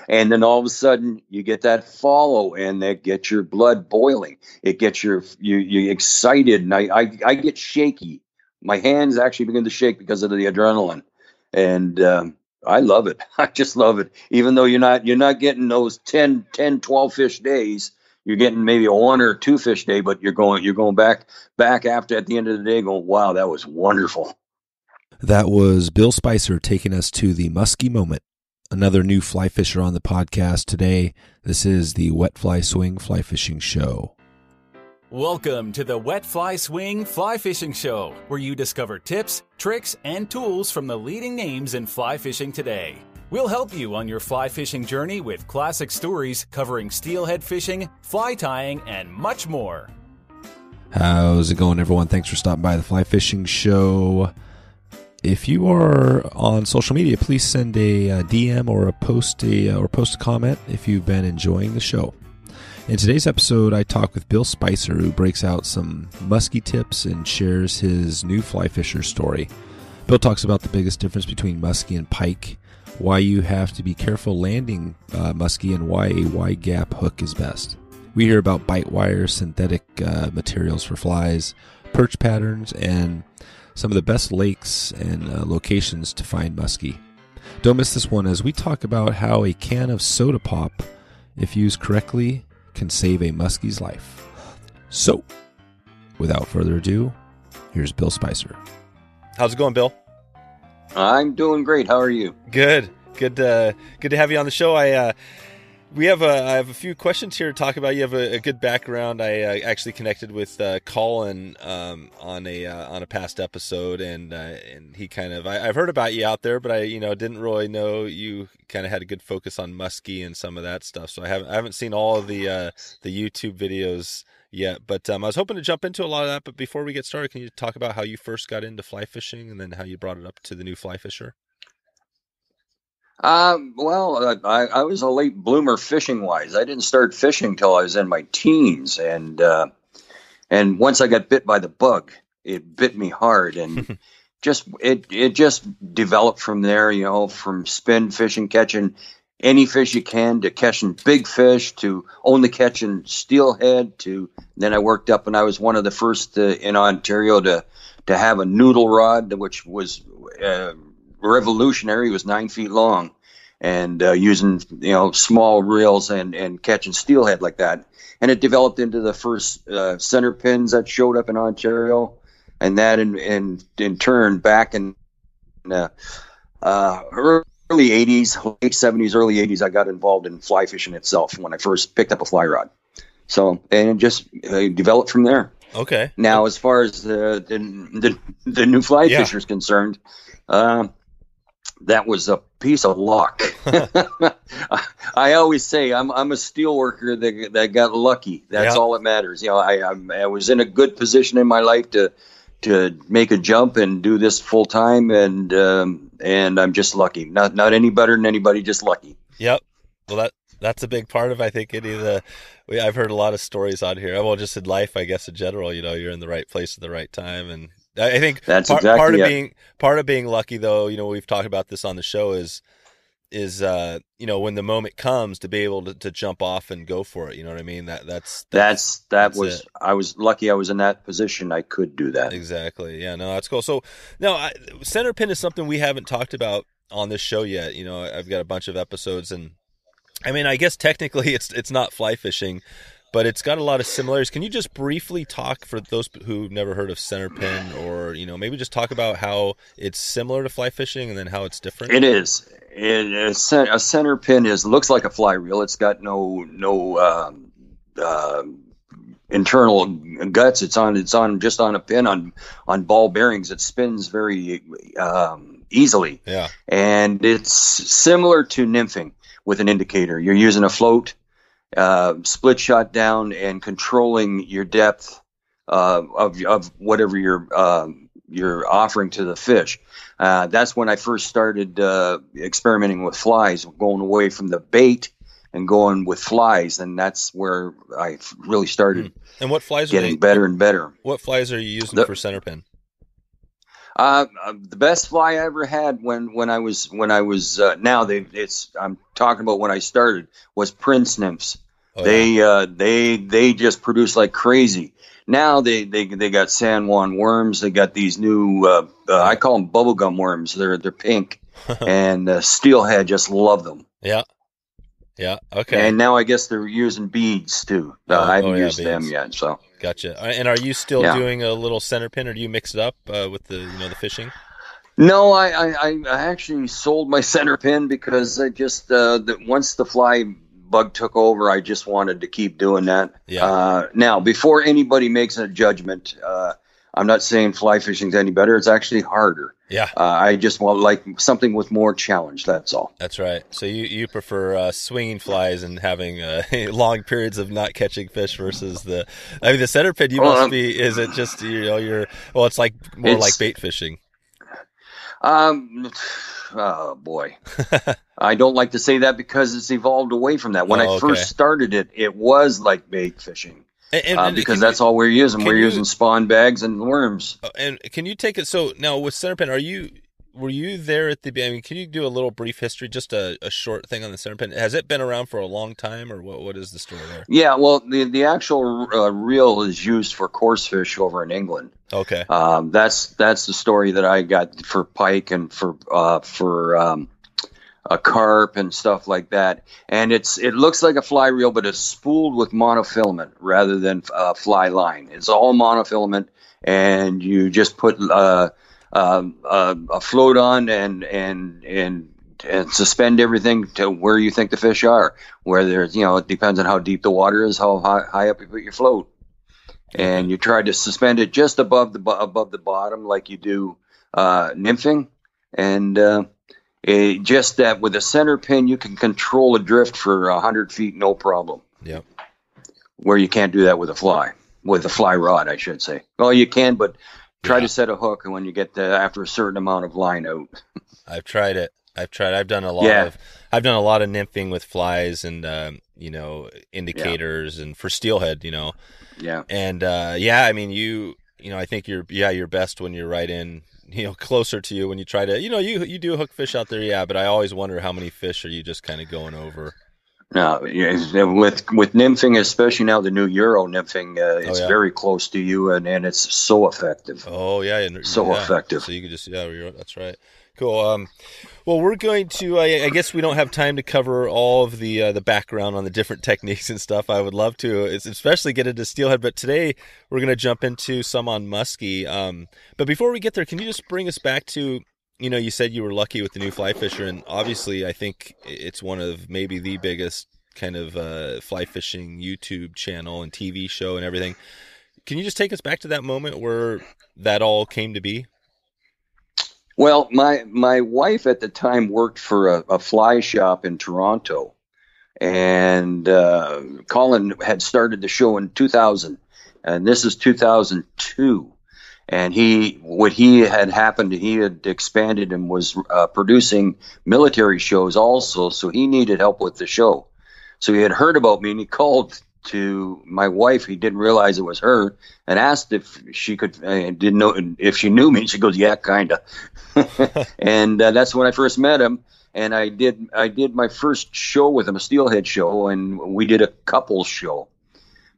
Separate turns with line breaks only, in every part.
And then all of a sudden you get that follow, and that gets your blood boiling. It gets you excited, and I get shaky. My hands actually begin to shake because of the adrenaline, and I love it. I just love it. Even though you're not getting those 10, 12 fish days, you're getting maybe a 1 or 2 fish day, but you're going back after at the end of the day going, wow, that was wonderful.
That was Bill Spicer taking us to the Musky moment. Another new fly fisher on the podcast today. This is the Wet Fly Swing Fly Fishing Show.
Welcome to the Wet Fly Swing Fly Fishing Show, where you discover tips, tricks, and tools from the leading names in fly fishing today. We'll help you on your fly fishing journey with classic stories covering steelhead fishing, fly tying, and much more.
How's it going, everyone? Thanks for stopping by the Fly Fishing Show. If you are on social media, please send a DM or post a comment if you've been enjoying the show. In today's episode, I talk with Bill Spicer, who breaks out some musky tips and shares his new fly fisher story. Bill talks about the biggest difference between musky and pike, why you have to be careful landing musky, and why a wide gap hook is best. We hear about bite wire, synthetic materials for flies, perch patterns, and some of the best lakes and locations to find musky. Don't miss this one as we talk about how a can of soda pop, if used correctly, can save a muskie's life. So, without further ado, here's Bill Spicer. How's it going, Bill?
I'm doing great. How are you?
Good to have you on the show. I have a few questions here to talk about. You have a good background. I actually connected with Colin on a past episode, and he kind of I've heard about you out there, but I didn't really know you kind of had a good focus on musky and some of that stuff. So I haven't seen all of the YouTube videos yet, but I was hoping to jump into a lot of that. But before we get started, can you talk about how you first got into fly fishing and then how you brought it up to the new fly fisher?
Well, I was a late bloomer fishing wise. I didn't start fishing till I was in my teens, and once I got bit by the bug, it bit me hard, and it just developed from there. From spin fishing, catching any fish you can, to catching big fish, to only catching steelhead. To then I worked up, and I was one of the first in Ontario to have a noodle rod, which was revolutionary. It was 9 feet long, and using small reels and catching steelhead like that. And it developed into the first center pins that showed up in Ontario, and that in turn back in early 80s, late 70s, early 80s, I got involved in fly fishing itself when I first picked up a fly rod. So, and it just developed from there.
Okay.
Now, as far as the new fly fisher is concerned, that was a piece of luck. I always say I'm a steel worker that got lucky. That's all that matters. I was in a good position in my life to make a jump and do this full time, and I'm just lucky. Not any better than anybody, just lucky.
Yep. Well, that's a big part of, I think, I've heard a lot of stories on here. Well, just in life, I guess in general, you're in the right place at the right time, and I think
that's
part of being lucky, though. We've talked about this on the show is when the moment comes to be able to jump off and go for it. You know what I mean? I was lucky. I was in that position. I could do that. Exactly. Yeah. No, that's cool. So now center pin is something we haven't talked about on this show yet. I've got a bunch of episodes, and I mean, I guess technically it's not fly fishing, but it's got a lot of similarities. Can you just briefly talk, for those who've never heard of center pin, or maybe just talk about how it's similar to fly fishing and then how it's different?
It is. A center pin looks like a fly reel. It's got no internal guts. It's on just on a pin on ball bearings. It spins very easily.
Yeah.
And it's similar to nymphing with an indicator. You're using a float, split shot down, and controlling your depth of whatever you're offering to the fish. That's when I first started experimenting with flies, going away from the bait and going with flies, and that's where I really started.
And what flies
getting better and better?
What flies are you using for center pin?
The best fly I ever had when I was now I'm talking about when I started, was Prince nymphs.
Oh, yeah.
They just produce like crazy. Now they got San Juan worms. They got these new I call them bubblegum worms. They're pink, and steelhead just love them.
Yeah. Yeah. Okay.
And now I guess they're using beads too. I haven't used
beads.
them yet. So
gotcha. And are you still doing a little center pin, or do you mix it up with the the fishing?
No, I actually sold my center pin because I just once the fly bug took over, I just wanted to keep doing that.
Yeah.
Now, before anybody makes a judgment, I'm not saying fly fishing's any better. It's actually harder.
Yeah.
I just want like something with more challenge. That's all.
That's right. So you prefer swinging flies and having long periods of not catching fish versus the center pin. You must be. Is it just it's like more like bait fishing.
Oh boy, I don't like to say that because it's evolved away from that. When I first started it was like bait fishing. And because that's all we're using. We're using spawn bags and worms.
And can you take it? So now with center pin, were you there at the beginning? Can you do a little brief history, just a short thing on the center pin? Has it been around for a long time, or what is the story there?
Yeah, well, the actual reel is used for coarse fish over in England.
Okay.
That's the story that I got for pike and for a carp and stuff like that. And it looks like a fly reel, but it's spooled with monofilament rather than fly line. It's all monofilament, and you just put a float on and suspend everything to where you think the fish are. Whether it's, it depends on how deep the water is, how high up you put your float, and you try to suspend it just above the bottom, like you do nymphing, and just that with a center pin, you can control a drift for 100 feet, no problem.
Yep.
Where you can't do that with a fly rod, I should say. Well, you can, but try to set a hook, and when you get after a certain amount of line out.
I've tried it. I've done a lot of nymphing with flies and indicators and for steelhead,
Yeah.
And I mean I think you're best when you're right in, closer to you when you try to, you do hook fish out there, but I always wonder how many fish are you just kind of going over.
No, with nymphing, especially now the new Euro nymphing, it's very close to you, and it's so effective.
Oh yeah,
effective.
So you can just that's right. Cool. Well, we're going to. I guess we don't have time to cover all of the background on the different techniques and stuff. I would love to, especially get into steelhead. But today we're going to jump into some on musky. But before we get there, can you just bring us back to? You said you were lucky with the new fly fisher, and obviously I think it's one of maybe the biggest kind of fly fishing YouTube channel and TV show and everything. Can you just take us back to that moment where that all came to be?
Well, my wife at the time worked for a fly shop in Toronto, and Colin had started the show in 2000, and this is 2002. And he had expanded and was producing military shows also, so he needed help with the show. So he had heard about me, and he called to my wife. He didn't realize it was her, and asked if she could, didn't know if she knew me. She goes, "Yeah, kinda." And that's when I first met him. And I did my first show with him, a steelhead show, and we did a couples show.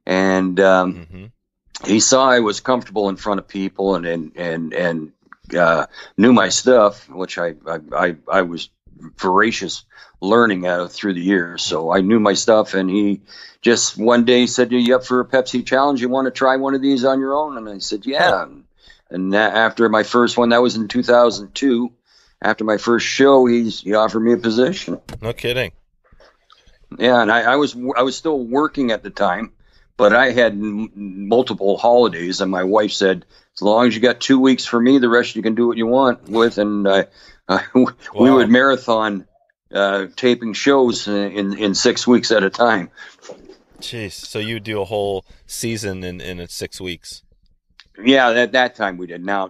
And he saw I was comfortable in front of people and knew my stuff, which I was voracious learning through the years. So I knew my stuff, and he just one day said, "Are you up for a Pepsi challenge? You want to try one of these on your own?" And I said, "Yeah." And after my first one, that was in 2002. After my first show, he offered me a position.
No kidding.
Yeah, and I was still working at the time, but I had multiple holidays, and my wife said, "As long as you got 2 weeks for me, the rest you can do what you want with." And we would marathon taping shows in 6 weeks at a time.
Jeez, so you would do a whole season in 6 weeks?
Yeah, at that time we did. Now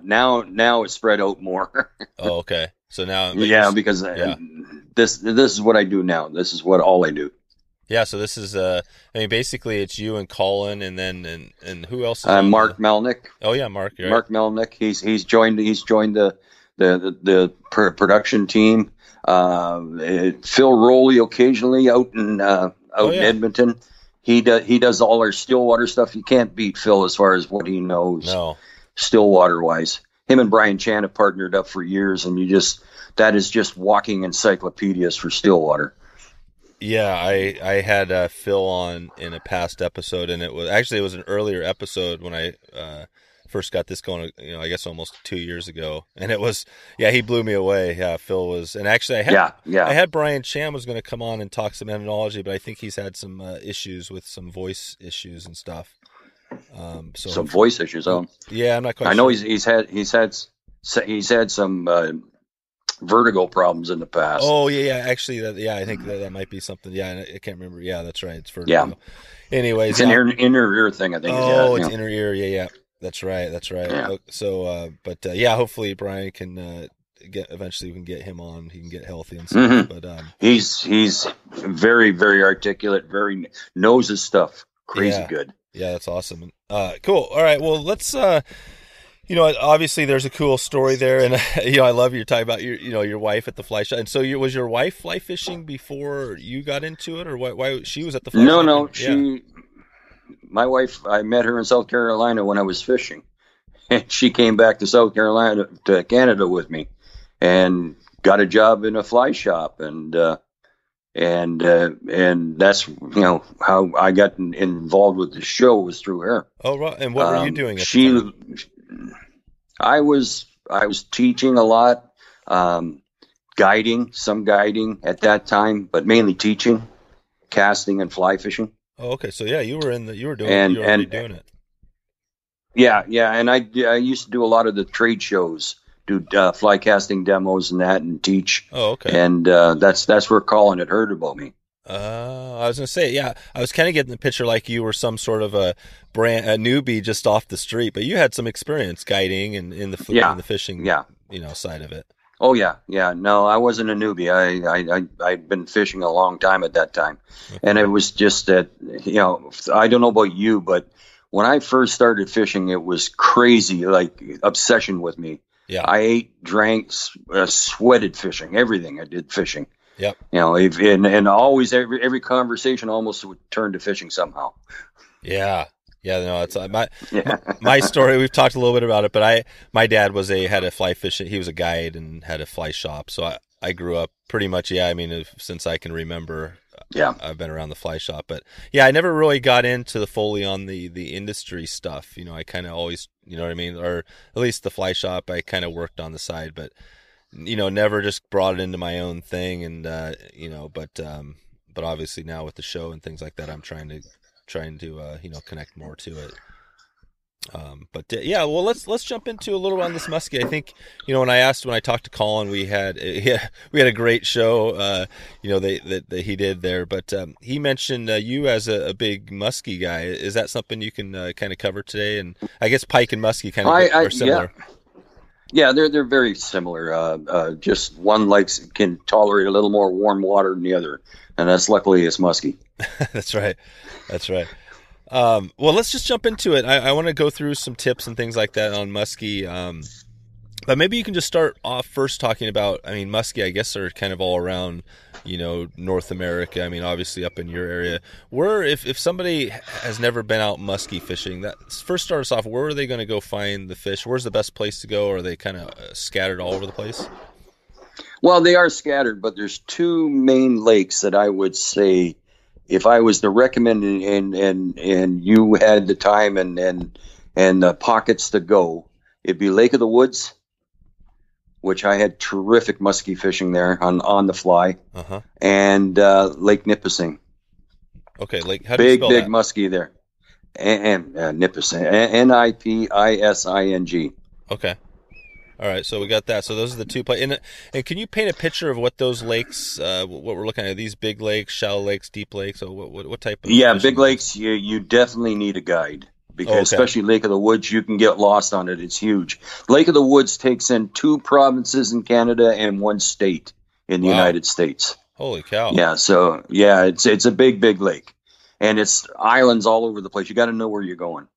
it's spread out more.
Oh, okay. So now,
because this is what I do now. This is all I do.
Yeah, so this is I mean, basically it's you and Colin, and then and who else? Is
Mark Melnyk.
Oh yeah, Mark. Right.
Mark Melnyk. He's joined the production team. Phil Rowley occasionally out in Edmonton. He does all our Stillwater stuff. You can't beat Phil as far as what he knows.
No.
Stillwater wise. Him and Brian Chan have partnered up for years, and that is just walking encyclopedias for Stillwater.
Yeah, I had Phil on in a past episode, and it was an earlier episode when I first got this going, I guess almost 2 years ago, and he blew me away. Yeah, Phil was, and actually I had Brian Chan was going to come on and talk some etymology, but I think he's had some issues with some voice issues and stuff.
Some voice issues. Oh,
yeah, I'm not quite.
I know
sure.
he's had some vertigo problems in the past.
Oh yeah. Actually, I think that might be something. Yeah, I can't remember. Yeah, that's right. It's vertigo. Yeah. Anyways,
it's an inner ear thing, I think.
Oh, it's inner ear. Yeah. That's right. Yeah. So, hopefully Brian can eventually we can get him on. He can get healthy and stuff.
Mm-hmm.
But
he's very, very articulate. Very knows his stuff. Crazy good.
Yeah, that's awesome. Cool. All right. Well, let's. Obviously there's a cool story there, and I love you talking about your wife at the fly shop. And so, was your wife fly fishing before you got into it, or why she was at the fly shop?
No, my wife, I met her in South Carolina when I was fishing, and she came back to South Carolina to Canada with me, and got a job in a fly shop, and that's how I got involved with the show was through her.
Oh, right. And what were you doing at the time?
I was teaching a lot, guiding at that time, but mainly teaching, casting and fly fishing.
Oh, okay. So yeah, you were already doing it.
Yeah, and I used to do a lot of the trade shows, do fly casting demos and that, and teach.
Oh, okay.
And that's where Colin had heard about me.
I was gonna say, yeah, I was kind of getting the picture like you were some sort of a newbie just off the street, but you had some experience guiding and in the fishing, side of it.
Oh yeah. No, I wasn't a newbie. I'd been fishing a long time at that time, okay. And it was just that I don't know about you, but when I first started fishing, it was crazy, like obsession with me.
Yeah,
I ate, drank, sweated fishing. Everything I did fishing.
Yep.
And always every conversation almost would turn to fishing somehow.
Yeah. No, it's my story. We've talked a little bit about it, but my dad had a fly fishing. He was a guide and had a fly shop. So I grew up pretty much. Yeah. I mean, since I can remember, I've been around the fly shop, but yeah, I never really got into the fully on the industry stuff. I kind of always, you know what I mean? Or at least the fly shop, I kind of worked on the side, but never just brought it into my own thing. And, but obviously now with the show and things like that, I'm trying to connect more to it. Well, let's jump into a little on this muskie. I think, when I talked to Colin, we had a great show, that he did there, but, he mentioned, you as a big muskie guy. Is that something you can, kind of cover today? And I guess Pike and muskie kind of are similar.
Yeah, they're very similar. Just one can tolerate a little more warm water than the other, and that's luckily it's musky.
That's right. Well, let's just jump into it. I want to go through some tips and things like that on muskie. But maybe you can just start off first talking about, muskie, I guess, are kind of all around, North America. Obviously up in your area. Where, if somebody has never been out muskie fishing, that first start us off, where are they going to go find the fish? Where's the best place to go? Or are they kind of scattered all over the place?
Well, they are scattered, but there's two main lakes that I would say, if I was to recommend and you had the time and the pockets to go, it'd be Lake of the Woods, which I had terrific muskie fishing there on the fly, and Lake Nipissing.
Okay, how do you spell
big
that?
Muskie there, and Nipissing, Nipissing.
Okay. All right, so we got that. So those are the two places. And can you paint a picture of what those lakes, what we're looking at? These big lakes, shallow lakes, deep lakes? So what type of?
Yeah, big lakes. You definitely need a guide because especially Lake of the Woods, you can get lost on it. It's huge. Lake of the Woods takes in 2 provinces in Canada and 1 state in the United States.
Holy cow.
Yeah. So yeah, it's a big lake, and it's islands all over the place. You got to know where you're going.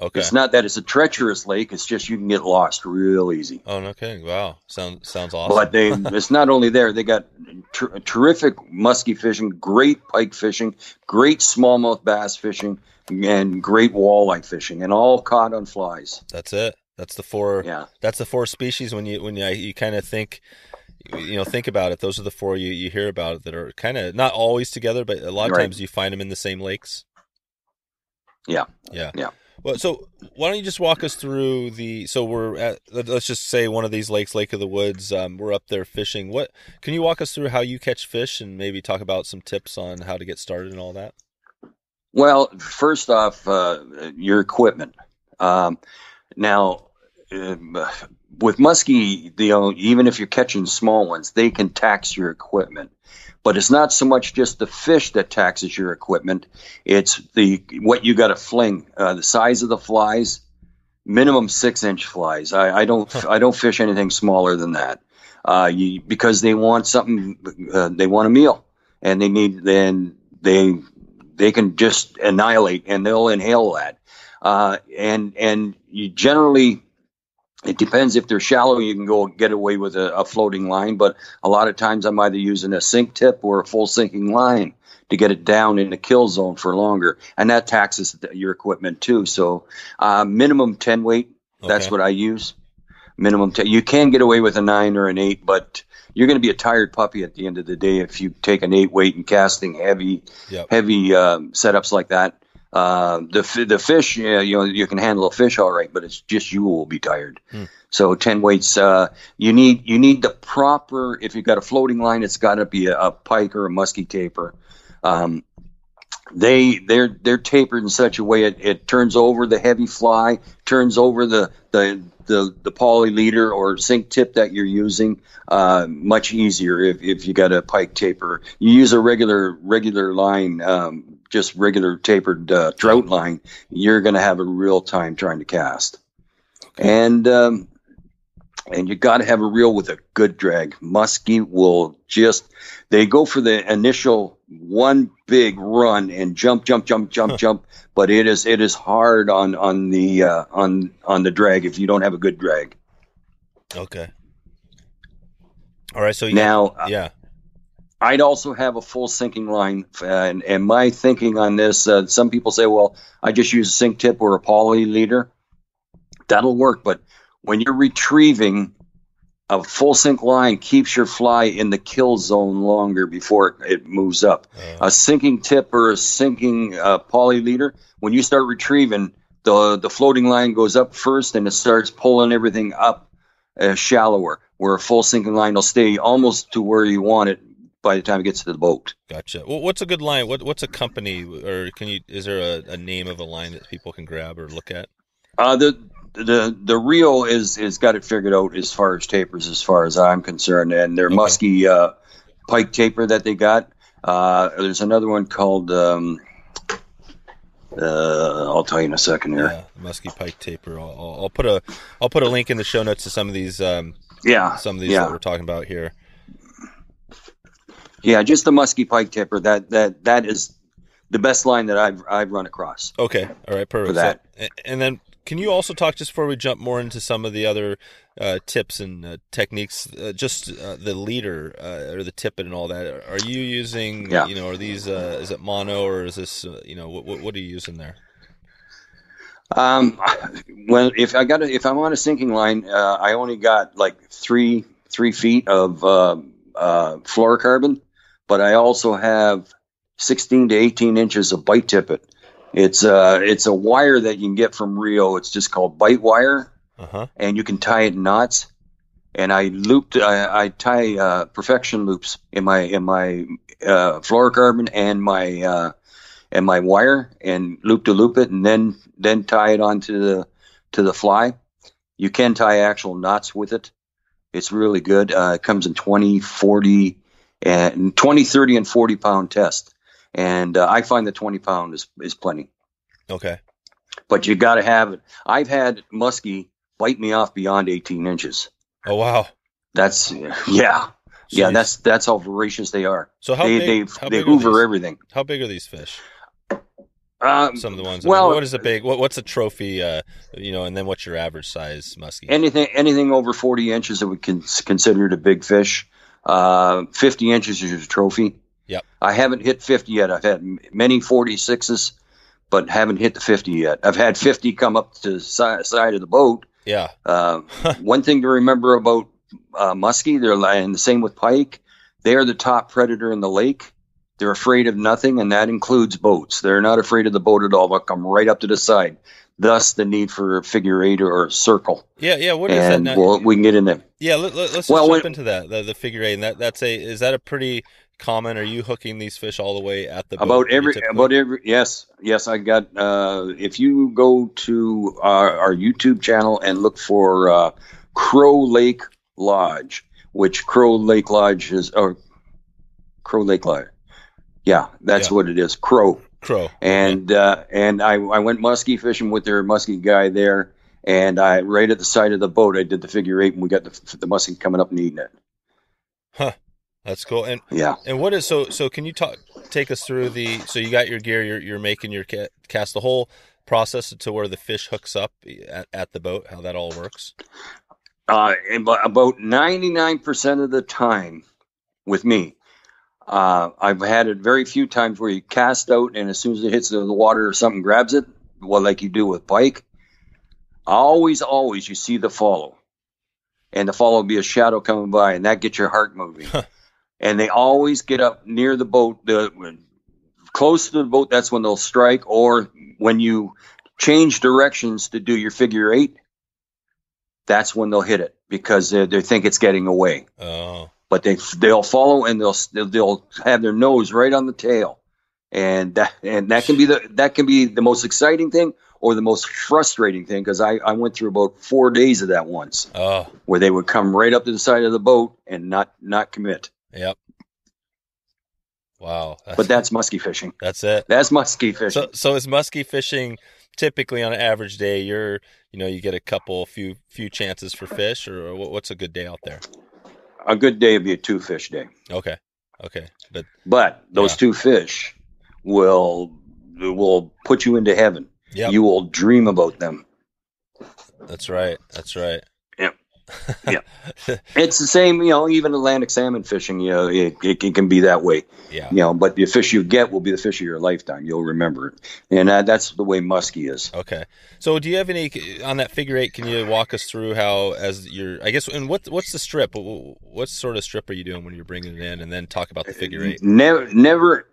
Okay.
It's not that it's a treacherous lake. It's just you can get lost real easy.
Oh, no kidding. Wow. Sounds awesome.
But it's not only there. They got terrific musky fishing, great pike fishing, great smallmouth bass fishing, and great walleye fishing, and all caught on flies.
That's it. That's the four.
Yeah.
That's the four species. When you kind of think about it, those are the four you hear about that are kind of not always together, but a lot of times you find them in the same lakes.
Yeah.
Yeah. Well, so why don't you just walk us through so we're at, let's just say one of these lakes, Lake of the Woods, we're up there fishing. Can you walk us through how you catch fish and maybe talk about some tips on how to get started and all that?
Well, first off, your equipment. Now, with muskie, even if you're catching small ones, they can tax your equipment. But it's not so much just the fish that taxes your equipment. It's what you got to fling, the size of the flies, minimum 6-inch flies. I don't fish anything smaller than that, because they want something. They want a meal, and they can just annihilate, and they'll inhale that. And you generally. It depends. If they're shallow, you can go get away with a floating line, but a lot of times I'm either using a sink tip or a full sinking line to get it down in the kill zone for longer, and that taxes your equipment too. So minimum 10 weight, that's what I use. Minimum 10. You can get away with a 9 or an 8, but you're going to be a tired puppy at the end of the day if you take an 8 weight and casting heavy setups like that. The fish, you can handle a fish all right, but it's just you will be tired. So 10 weights. You need the proper. If you've got a floating line, it's got to be a pike or a musky taper. They're tapered in such a way it turns over the heavy fly, turns over the poly leader or sink tip that you're using much easier if you got a pike taper. You use a regular line, just regular tapered trout line, you're going to have a real time trying to cast. And you got to have a reel with a good drag. Musky will they go for the initial one big run and jump, but it is hard on the drag if you don't have a good drag.
Okay. All right. So I'd
also have a full sinking line, and my thinking on this, some people say, well, I just use a sink tip or a poly leader. That'll work, but when you're retrieving, a full sink line keeps your fly in the kill zone longer before it moves up. A sinking tip or a sinking poly leader, when you start retrieving, the floating line goes up first and it starts pulling everything up shallower, where a full sinking line will stay almost to where you want it by the time it gets to the boat. Gotcha.
Well, what's a good line? What's a company, or is there a name of a line that people can grab or look at?
The reel is got it figured out as far as tapers, as far as I'm concerned, and their musky pike taper that they got. There's another one called I'll tell you in a second here.
Yeah, musky pike taper. I'll put a link in the show notes to some of these. That we're talking about here.
Yeah, just the musky pike taper. That is the best line that I've run across.
Okay, all right, perfect. For that. So, and then, can you also talk, just before we jump more into some of the other tips and techniques, the leader or the tippet and all that? Are you using? Are these? Is it mono, or is this? What are you using there?
Well, if I'm on a sinking line, I only got like three feet of fluorocarbon, but I also have 16 to 18 inches of bite tippet. It's a wire that you can get from Rio. It's just called bite wire, and you can tie it in knots. And I tie perfection loops in my fluorocarbon and my wire, and loop to loop it, and then tie it onto the fly. You can tie actual knots with it. It's really good. It comes in 20, 40, and 20, 30, and 40 pound test. And I find the 20 pound is plenty.
Okay.
But you got to have it. I've had muskie bite me off beyond 18 inches.
Oh, wow.
That's, yeah. Yeah, that's how voracious they are.
So
they hoover everything.
How big are these fish? Some of the ones.
Well,
what is a big? What's a trophy? And then what's your average size muskie?
Anything over 40 inches that we can consider a big fish. 50 inches is a trophy.
Yep.
I haven't hit 50 yet. I've had many 46s, but haven't hit the 50 yet. I've had 50 come up to the side of the boat.
Yeah.
One thing to remember about muskie, and the same with pike. They are the top predator in the lake. They're afraid of nothing, and that includes boats. They're not afraid of the boat at all. They'll come right up to the side. Thus, the need for a figure eight or a circle.
Yeah. What is that?
Now? We can get in there.
Yeah, let's jump into that. The figure eight, and is that a pretty common? Are you hooking these fish all the way at the boat?
About every yes. I got. If you go to our YouTube channel and look for Crow Lake Lodge, which Crow Lake Lodge is, or Crow Lake Lodge. Yeah, that's what it is. Crow. And I went muskie fishing with their muskie guy there, and right at the side of the boat, I did the figure eight, and we got the muskie coming up and eating it.
Huh. That's cool. And
yeah.
And what is so? Can you take us through so you got your gear, you're making your cast, the whole process to where the fish hooks up at the boat, how that all works?
About 99% of the time with me. I've had it very few times where you cast out and as soon as it hits the water or something grabs it, well, like you do with pike. Always you see the follow. And the follow will be a shadow coming by, and that gets your heart moving. And they always get up near the boat, close to the boat, that's when they'll strike. Or when you change directions to do your figure eight, that's when they'll hit it because they think it's getting away.
Oh.
But they'll follow and they'll have their nose right on the tail, and that can be the most exciting thing or the most frustrating thing because I went through about 4 days of that once, where they would come right up to the side of the boat and not commit.
Yep. Wow.
But that's muskie fishing.
That's it.
That's muskie fishing.
So is muskie fishing typically on an average day? You get a few chances for fish, or what's a good day out there?
A good day would be a 2-fish day.
Okay.
But those 2 fish will put you into heaven.
Yep.
You will dream about them.
That's right.
Yep. Yeah. It's the same, even Atlantic salmon fishing, it can be that way.
Yeah.
But the fish you get will be the fish of your lifetime. You'll remember it. And that's the way muskie is.
Okay. So do you have any, on that figure eight, can you walk us through how, and what's the strip? What sort of strip are you doing when you're bringing it in, and then talk about the figure eight?
Never,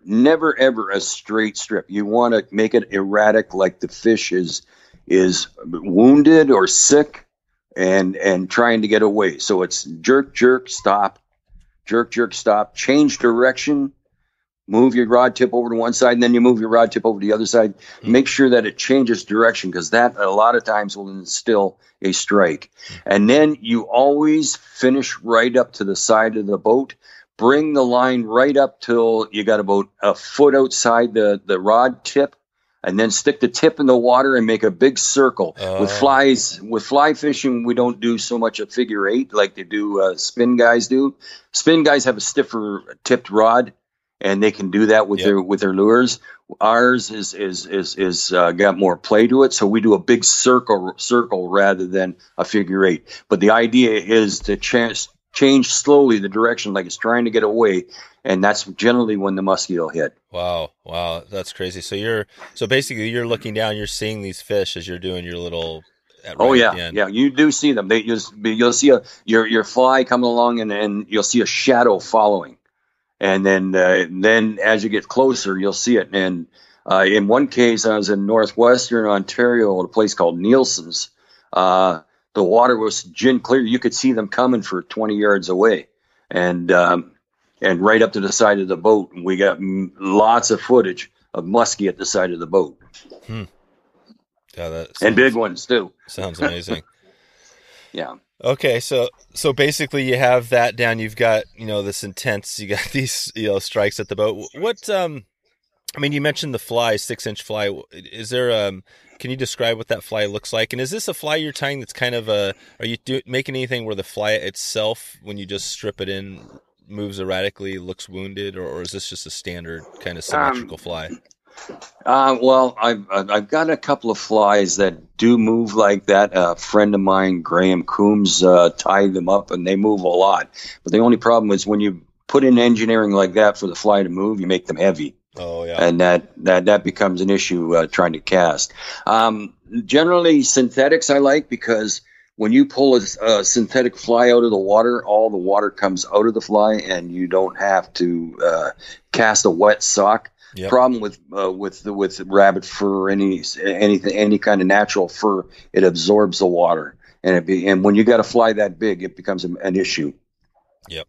ever a straight strip. You want to make it erratic, like the fish is wounded or sick. And trying to get away. So it's jerk, stop, change direction, move your rod tip over to one side, and then you move your rod tip over to the other side. Mm-hmm. Make sure that it changes direction because that a lot of times will instill a strike. Mm-hmm. And then you always finish right up to the side of the boat. Bring the line right up till you got about a foot outside the rod tip. And then stick the tip in the water and make a big circle. With fly fishing, we don't do so much a figure eight like they do spin guys do. Spin guys have a stiffer tipped rod, and they can do that with their lures. Ours is got more play to it, so we do a big circle rather than a figure eight. But the idea is to change slowly the direction, like it's trying to get away. And that's generally when the muskie will hit.
Wow, that's crazy. So basically you're looking down, you're seeing these fish as you're doing your little.
Yeah, you do see them. You'll see your fly coming along, and you'll see a shadow following, and then as you get closer, you'll see it. And in one case, I was in northwestern Ontario at a place called Nielsen's. The water was gin clear; you could see them coming for 20 yards away, and right up to the side of the boat. And we got lots of footage of muskie at the side of the boat.
Yeah,
and big ones too.
Sounds amazing.
Yeah.
Okay, so basically you have that down. You've got this intense. You got these strikes at the boat. What you mentioned the fly, 6-inch fly. Is there can you describe what that fly looks like? And is this a fly you're tying that's kind of are you making anything where the fly itself, when you just strip it in, moves erratically, looks wounded, or is this just a standard kind of symmetrical fly?
Well, I've got a couple of flies that do move like that. A friend of mine, Graham Coombs, tied them up, and they move a lot. But the only problem is when you put in engineering like that for the fly to move, you make them heavy.
Oh yeah,
and that becomes an issue trying to cast. Generally, synthetics I like because when you pull a synthetic fly out of the water, all the water comes out of the fly, and you don't have to cast a wet sock.
Yep.
Problem with rabbit fur or any kind of natural fur, it absorbs the water, and when you got a fly that big, it becomes an issue.
Yep.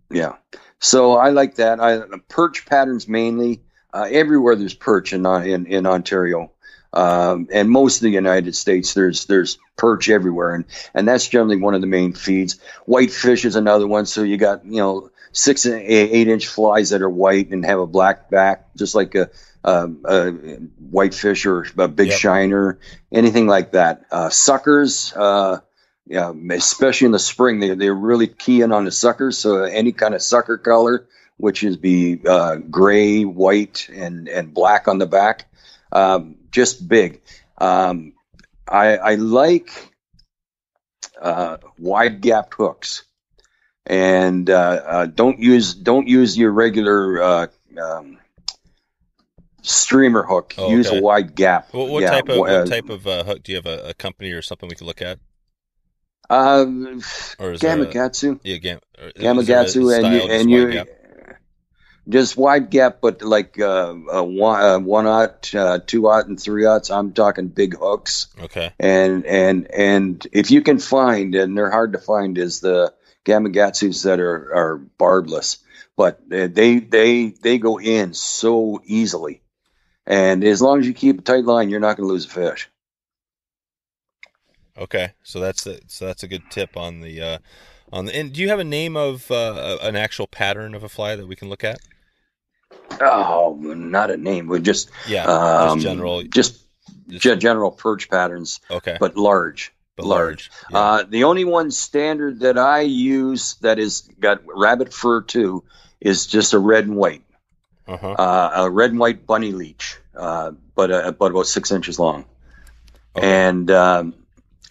Yeah. So I like that. Perch patterns mainly. Everywhere there's perch in Ontario, and most of the United States, there's perch everywhere, and that's generally one of the main feeds. Whitefish is another one. So you got 6 and 8 inch flies that are white and have a black back, just like a whitefish or a big shiner, anything like that. Suckers. Yeah, especially in the spring, they're really keying on the suckers. So any kind of sucker color, which is gray, white, and black on the back, just big. I like wide gapped hooks, and don't use your regular streamer hook.
Oh,
use a wide gap.
What type of hook? Do you have a company or something we could look at?
Gamakatsu.
Gamakatsu,
and you just wide gap, but like 1/0, 2/0, and 3/0. I'm talking big hooks.
Okay.
And if you can find, and they're hard to find, is the Gamakatsus that are barbless, but they go in so easily, and as long as you keep a tight line, you're not going to lose a fish.
Okay, so that's a good tip on the. And do you have a name of an actual pattern of a fly that we can look at?
Oh, not a name. We just
just
general perch patterns.
Okay,
but large.
Yeah.
The only one standard that I use that is got rabbit fur too is just a red and white. A red and white bunny leech, but about 6 inches long, and.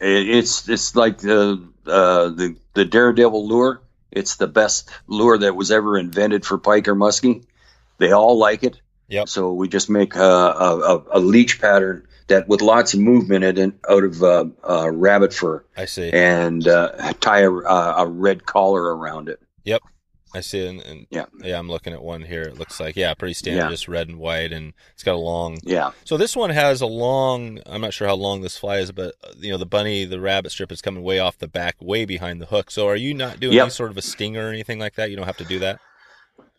It's like the Daredevil lure. It's the best lure that was ever invented for pike or muskie. They all like it.
Yep.
So we just make a leech pattern that with lots of movement in it out of rabbit fur.
I see.
And tie a red collar around it.
Yep. I see it, and I'm looking at one here. It looks like, pretty standard, just red and white, and it's got a long...
Yeah.
So this one has a long... I'm not sure how long this fly is, but, the rabbit strip is coming way off the back, way behind the hook. So are you not doing any sort of a stinger or anything like that? You don't have to do that?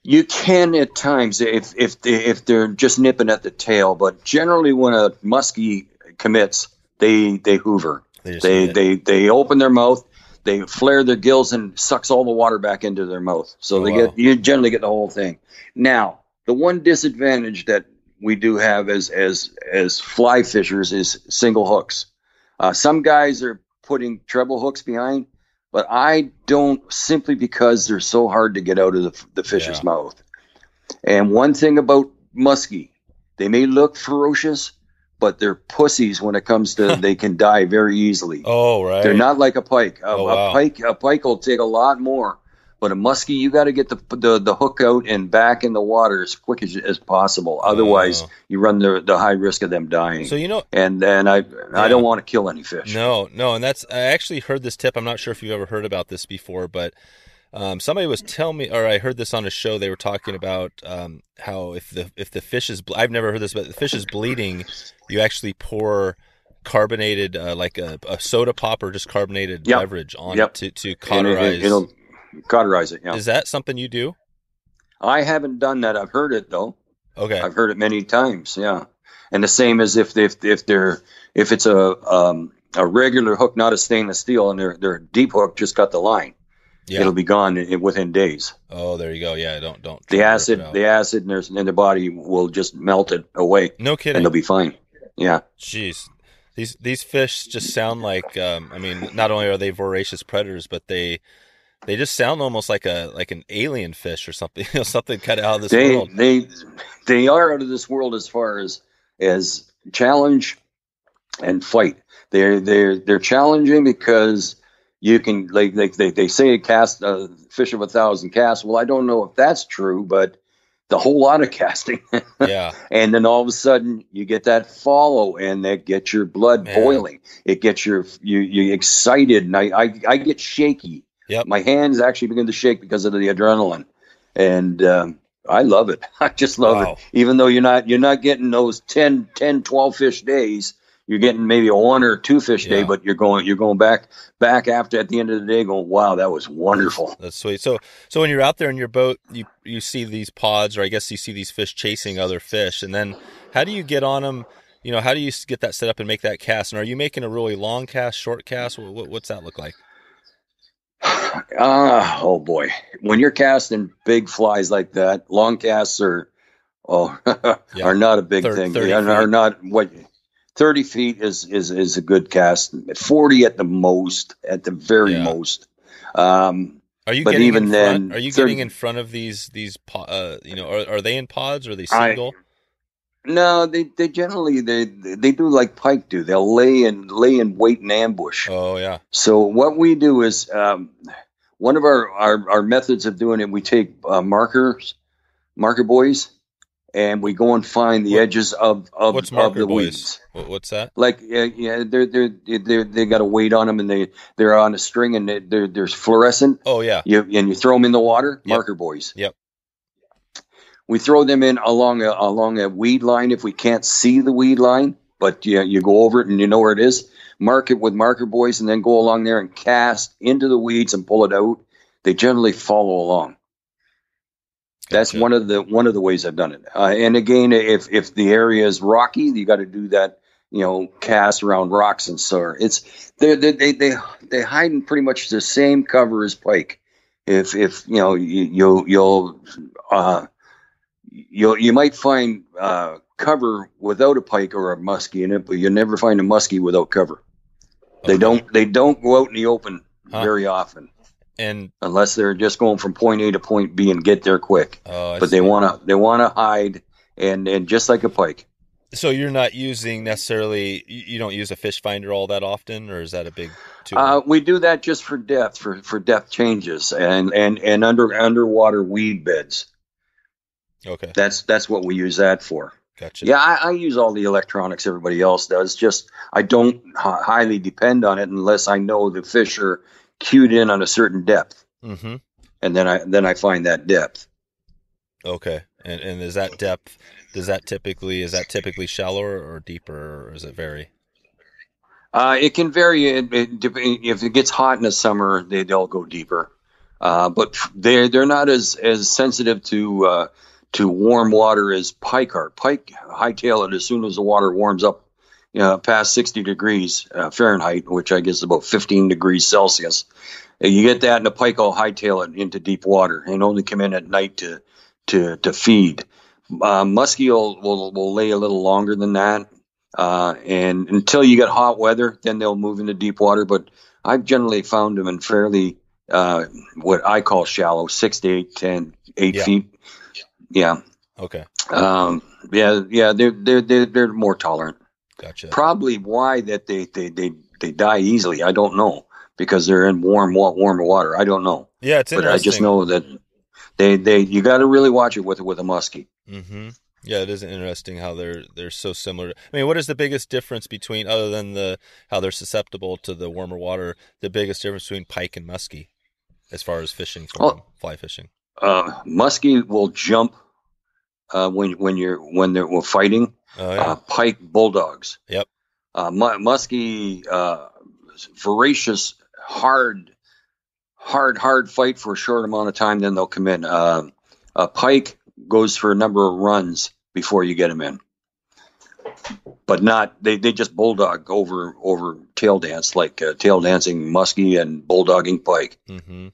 You can at times if they're just nipping at the tail, but generally when a muskie commits, they hoover. They open their mouth. They flare their gills and sucks all the water back into their mouth. So you generally get the whole thing. Now, the one disadvantage that we do have as fly fishers is single hooks. Some guys are putting treble hooks behind, but I don't, simply because they're so hard to get out of the fish's mouth. And one thing about muskie, they may look ferocious, but they're pussies when it comes to they can die very easily.
Oh, right.
They're not like a pike. A pike will take a lot more, but a muskie, you got to get the hook out and back in the water as quick as possible. Otherwise, you run the high risk of them dying.
So
and then I don't want to kill any fish.
No, and I actually heard this tip. I'm not sure if you've ever heard about this before, but somebody was telling me, or I heard this on a show. They were talking about how if the fish is, I've never heard this, but if the fish is bleeding, you actually pour carbonated, like a soda pop or just carbonated beverage on it to cauterize.
It'll cauterize it. Yeah.
Is that something you do?
I haven't done that. I've heard it though.
Okay.
I've heard it many times. Yeah. And the same as if it's a regular hook, not a stainless steel, and their deep hook just cut the line. Yeah. It'll be gone within days.
Oh, there you go. Yeah, don't.
The acid in the body will just melt it away.
No kidding.
And they'll be fine. Yeah.
Jeez, these fish just sound like. Not only are they voracious predators, but they They just sound almost like an alien fish or something, something cut out of this
They
world.
they are out of this world as far as challenge and fight. They're challenging because you can like they say cast a fish of 1,000 casts. Well, I don't know if that's true, but the whole lot of casting.
Yeah.
And then all of a sudden you get that follow, and that gets your blood boiling. It gets you excited, and I get shaky.
Yep.
My hands actually begin to shake because of the adrenaline, and I love it. I just love it. Even though you're not getting those 10, 12 fish days, you're getting maybe a 1 or 2 fish day, but you're going back after at the end of the day going, wow, that was wonderful.
That's sweet. So when you're out there in your boat, you see these pods, or I guess you see these fish chasing other fish, and then how do you get on them? How do you get that set up and make that cast? And are you making a really long cast, short cast? What's that look like?
Oh boy, when you're casting big flies like that, long casts are not a big thing. They are not what. 30 feet is a good cast. 40 at the most, at the very most.
Are you
but
getting
even
in
then,
front? Are you getting in front of these are they in pods, or are they single?
No, they generally they do like pike do. They'll lay in wait and ambush.
Oh yeah.
So what we do is one of our methods of doing it. We take marker buoys, and we go and find the edges of the weeds.
What's that?
Like they got a weight on them, and they're on a string, and there's fluorescent.
Oh yeah.
You throw them in the water. Yep. Marker buoys.
Yep.
We throw them in along a weed line if we can't see the weed line, but you go over it and you know where it is. Mark it with marker buoys, and then go along there and cast into the weeds and pull it out. They generally follow along. That's one of the ways I've done it. And again, if the area is rocky, you got to do that. Cast around rocks and so they hide in pretty much the same cover as pike. If you might find cover without a pike or a muskie in it, but you'll never find a muskie without cover. Okay. They don't go out in the open very often. And unless they're just going from point A to point B and get there quick. But they want to hide and just like a pike.
So you're not using necessarily, you don't use a fish finder all that often, or is that a big tool?
We do that just for depth, for depth changes and underwater weed beds.
Okay.
That's what we use that for.
Gotcha.
Yeah, I use all the electronics everybody else does. Just I don't highly depend on it unless I know the fish are cued in on a certain depth,
mm-hmm.
and then I find that depth.
Okay, and is that depth? Is that typically shallower or deeper, or does it vary?
It can vary. If it gets hot in the summer, they'll go deeper, but they're not as sensitive to warm water as pike are. Pike hightail it as soon as the water warms up. Past 60 degrees Fahrenheit, which I guess is about 15 degrees Celsius. You get that, and the pike will hightail it into deep water and only come in at night to feed. Musky will lay a little longer than that, and until you get hot weather, then they'll move into deep water. But I've generally found them in fairly what I call shallow, 6 to 8 feet. Yeah.
Okay.
Yeah. They're more tolerant.
Gotcha.
Probably why that they die easily. I don't know, because they're in warmer water. I don't know.
Yeah, it's interesting.
But I just know that you got to really watch it with a muskie.
Mm-hmm. Yeah, it is interesting how they're so similar. I mean, what is the biggest difference between, other than how they're susceptible to the warmer water, the biggest difference between pike and muskie as far as fishing for them, fly fishing?
Muskie will jump when we're fighting.
Oh, yeah.
Pike bulldogs.
Yep.
Muskie, voracious, hard fight for a short amount of time, then they'll come in. Pike goes for a number of runs before you get him in, but they just bulldog over tail dance, like tail dancing muskie and bulldogging pike.
Mm-hmm.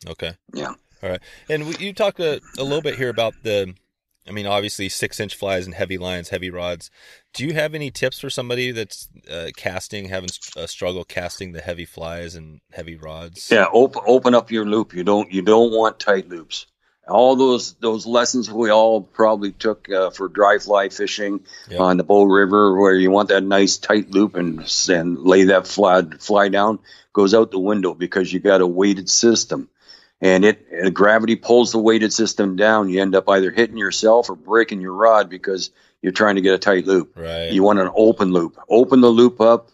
Okay.
Yeah.
All right. And you talked a little bit here about the I mean, obviously 6-inch flies and heavy lines, heavy rods. Do you have any tips for somebody that's having a struggle casting the heavy flies and heavy rods?
Yeah, open up your loop. You don't want tight loops. All those lessons we all probably took for dry fly fishing on the Bow River, where you want that nice tight loop and lay that fly down, goes out the window because you got a weighted system. And gravity pulls the weighted system down. You end up either hitting yourself or breaking your rod because you're trying to get a tight loop.
Right.
You want an open loop. Open the loop up.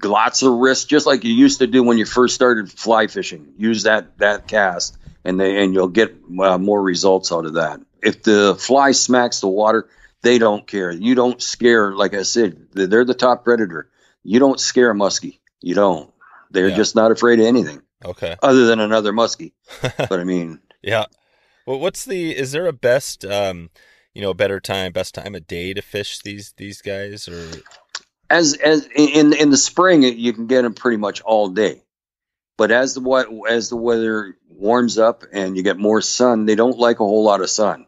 Lots of risk, just like you used to do when you first started fly fishing. Use that cast, and you'll get more results out of that. If the fly smacks the water, they don't care. You don't scare. Like I said, they're the top predator. You don't scare a muskie. You don't. They're just not afraid of anything.
Okay.
Other than another muskie. But I mean,
yeah. Well, is there a best, best time of day to fish these guys, or?
As in the spring, you can get them pretty much all day. But as the weather warms up and you get more sun, they don't like a whole lot of sun.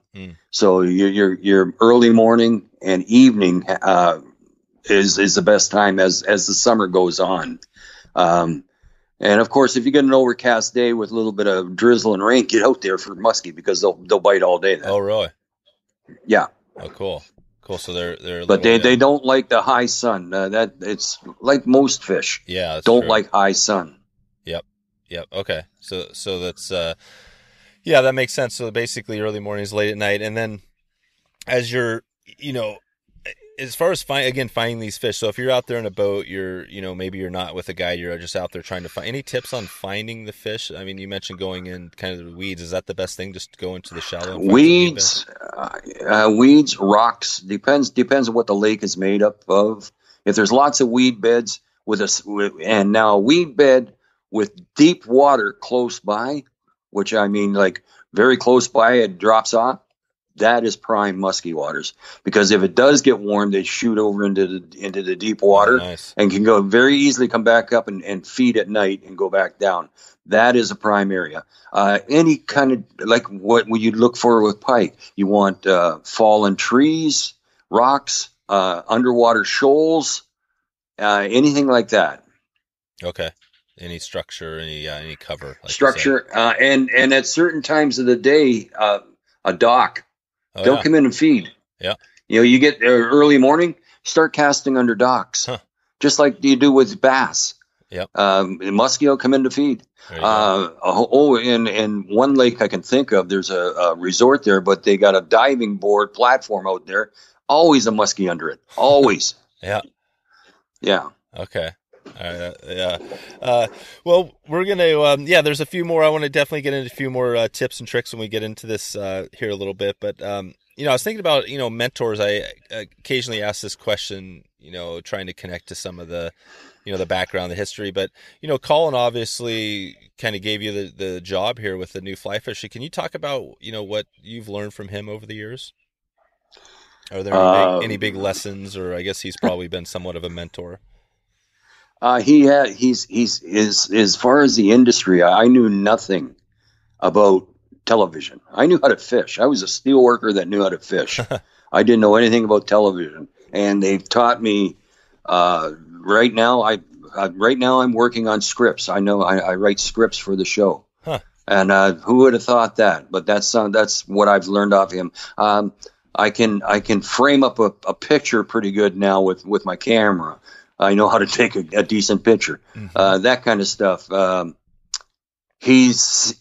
So your early morning and evening is the best time as the summer goes on. And of course, if you get an overcast day with a little bit of drizzle and rain, get out there for muskie because they'll bite all day then.
Oh, really?
Yeah.
Oh, cool. So they're
but they don't like the high sun. That it's like most fish.
Yeah, that's
don't
true.
Like high sun.
Yep. Okay. So that's that makes sense. So basically, early mornings, late at night, and then as you're as far as finding these fish. So if you're out there in a boat, maybe you're not with a guide, you're just out there trying to find. Any tips on finding the fish? I mean, you mentioned going in kind of the weeds. Is that the best thing? Just go into the shallow?
Weeds, rocks. Depends on what the lake is made up of. If there's lots of weed beds and now a weed bed with deep water close by, which I mean like very close by, it drops off. That is prime musky waters, because if it does get warm, they shoot over into the deep water and can go very easily come back up and feed at night and go back down. That is a prime area. Any kind of like what you look for with pike, you want fallen trees, rocks, underwater shoals, anything like that.
Okay. Any structure, any cover, like
structure, and at certain times of the day, a dock. They'll come in and feed.
Yeah.
You get early morning, start casting under docks, just like you do with bass.
Yep.
Muskie will come in to feed. In one lake I can think of, there's a resort there, but they got a diving board platform out there. Always a muskie under it. Always.
Yeah.
Yeah.
Okay. Well, we're going to, there's a few more. I want to definitely get into a few more tips and tricks when we get into this here a little bit. But, I was thinking about, mentors. I occasionally ask this question, trying to connect to some of the, the background, the history. But, Colin obviously kind of gave you the job here with the new fly fishing. Can you talk about, what you've learned from him over the years? Are there any big lessons, or I guess he's probably been somewhat of a mentor?
He's as far as the industry, I knew nothing about television. I knew how to fish. I was a steel worker that knew how to fish. I didn't know anything about television, and they've taught me. Right now, I'm working on scripts. I know I write scripts for the show, and who would have thought that? But that's what I've learned off him. I can frame up a picture pretty good now with my camera. I know how to take a decent picture, that kind of stuff. He's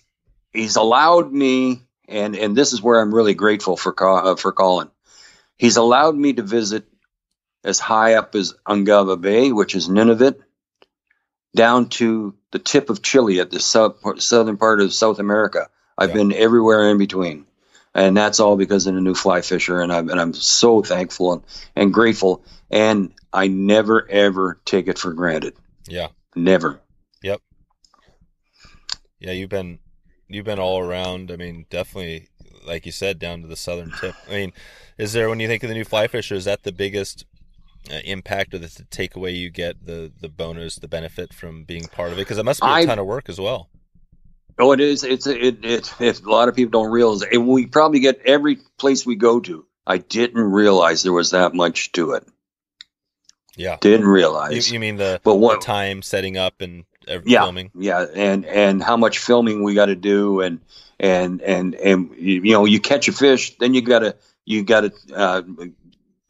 allowed me, and this is where I'm really grateful for Colin. He's allowed me to visit as high up as Ungava Bay, which is Nunavut, down to the tip of Chile at the southern part of South America. I've been everywhere in between, and that's all because of the new fly fisher. And I'm so thankful and grateful. And I never, ever take it for granted. Yeah. Never.
Yep. Yeah, you've been all around. I mean, definitely, like you said, down to the southern tip. I mean, when you think of the new fly fisher, is that the biggest impact or the takeaway you get, the bonus, the benefit from being part of it? Because it must be a ton of work as well.
Oh, it is. If a lot of people don't realize it, and we probably get every place we go to. I didn't realize there was that much to it.
Yeah.
Didn't realize.
You mean the time setting up and filming?
Yeah, and how much filming we got to do, and you catch a fish, then you gotta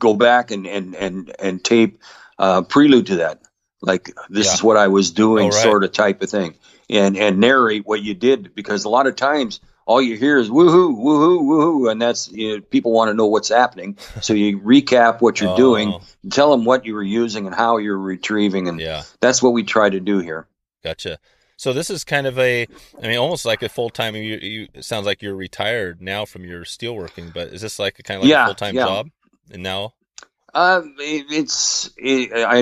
go back and tape prelude to that, like this is what I was doing, sort of type of thing, and narrate what you did, because a lot of times all you hear is woohoo, woohoo, woohoo, and that's people want to know what's happening. So you recap what you're doing, tell them what you were using and how you're retrieving, and that's what we try to do here.
Gotcha. So this is kind of almost like a full-time. It sounds like you're retired now from your steelworking, but is this like a full-time job? And now,
I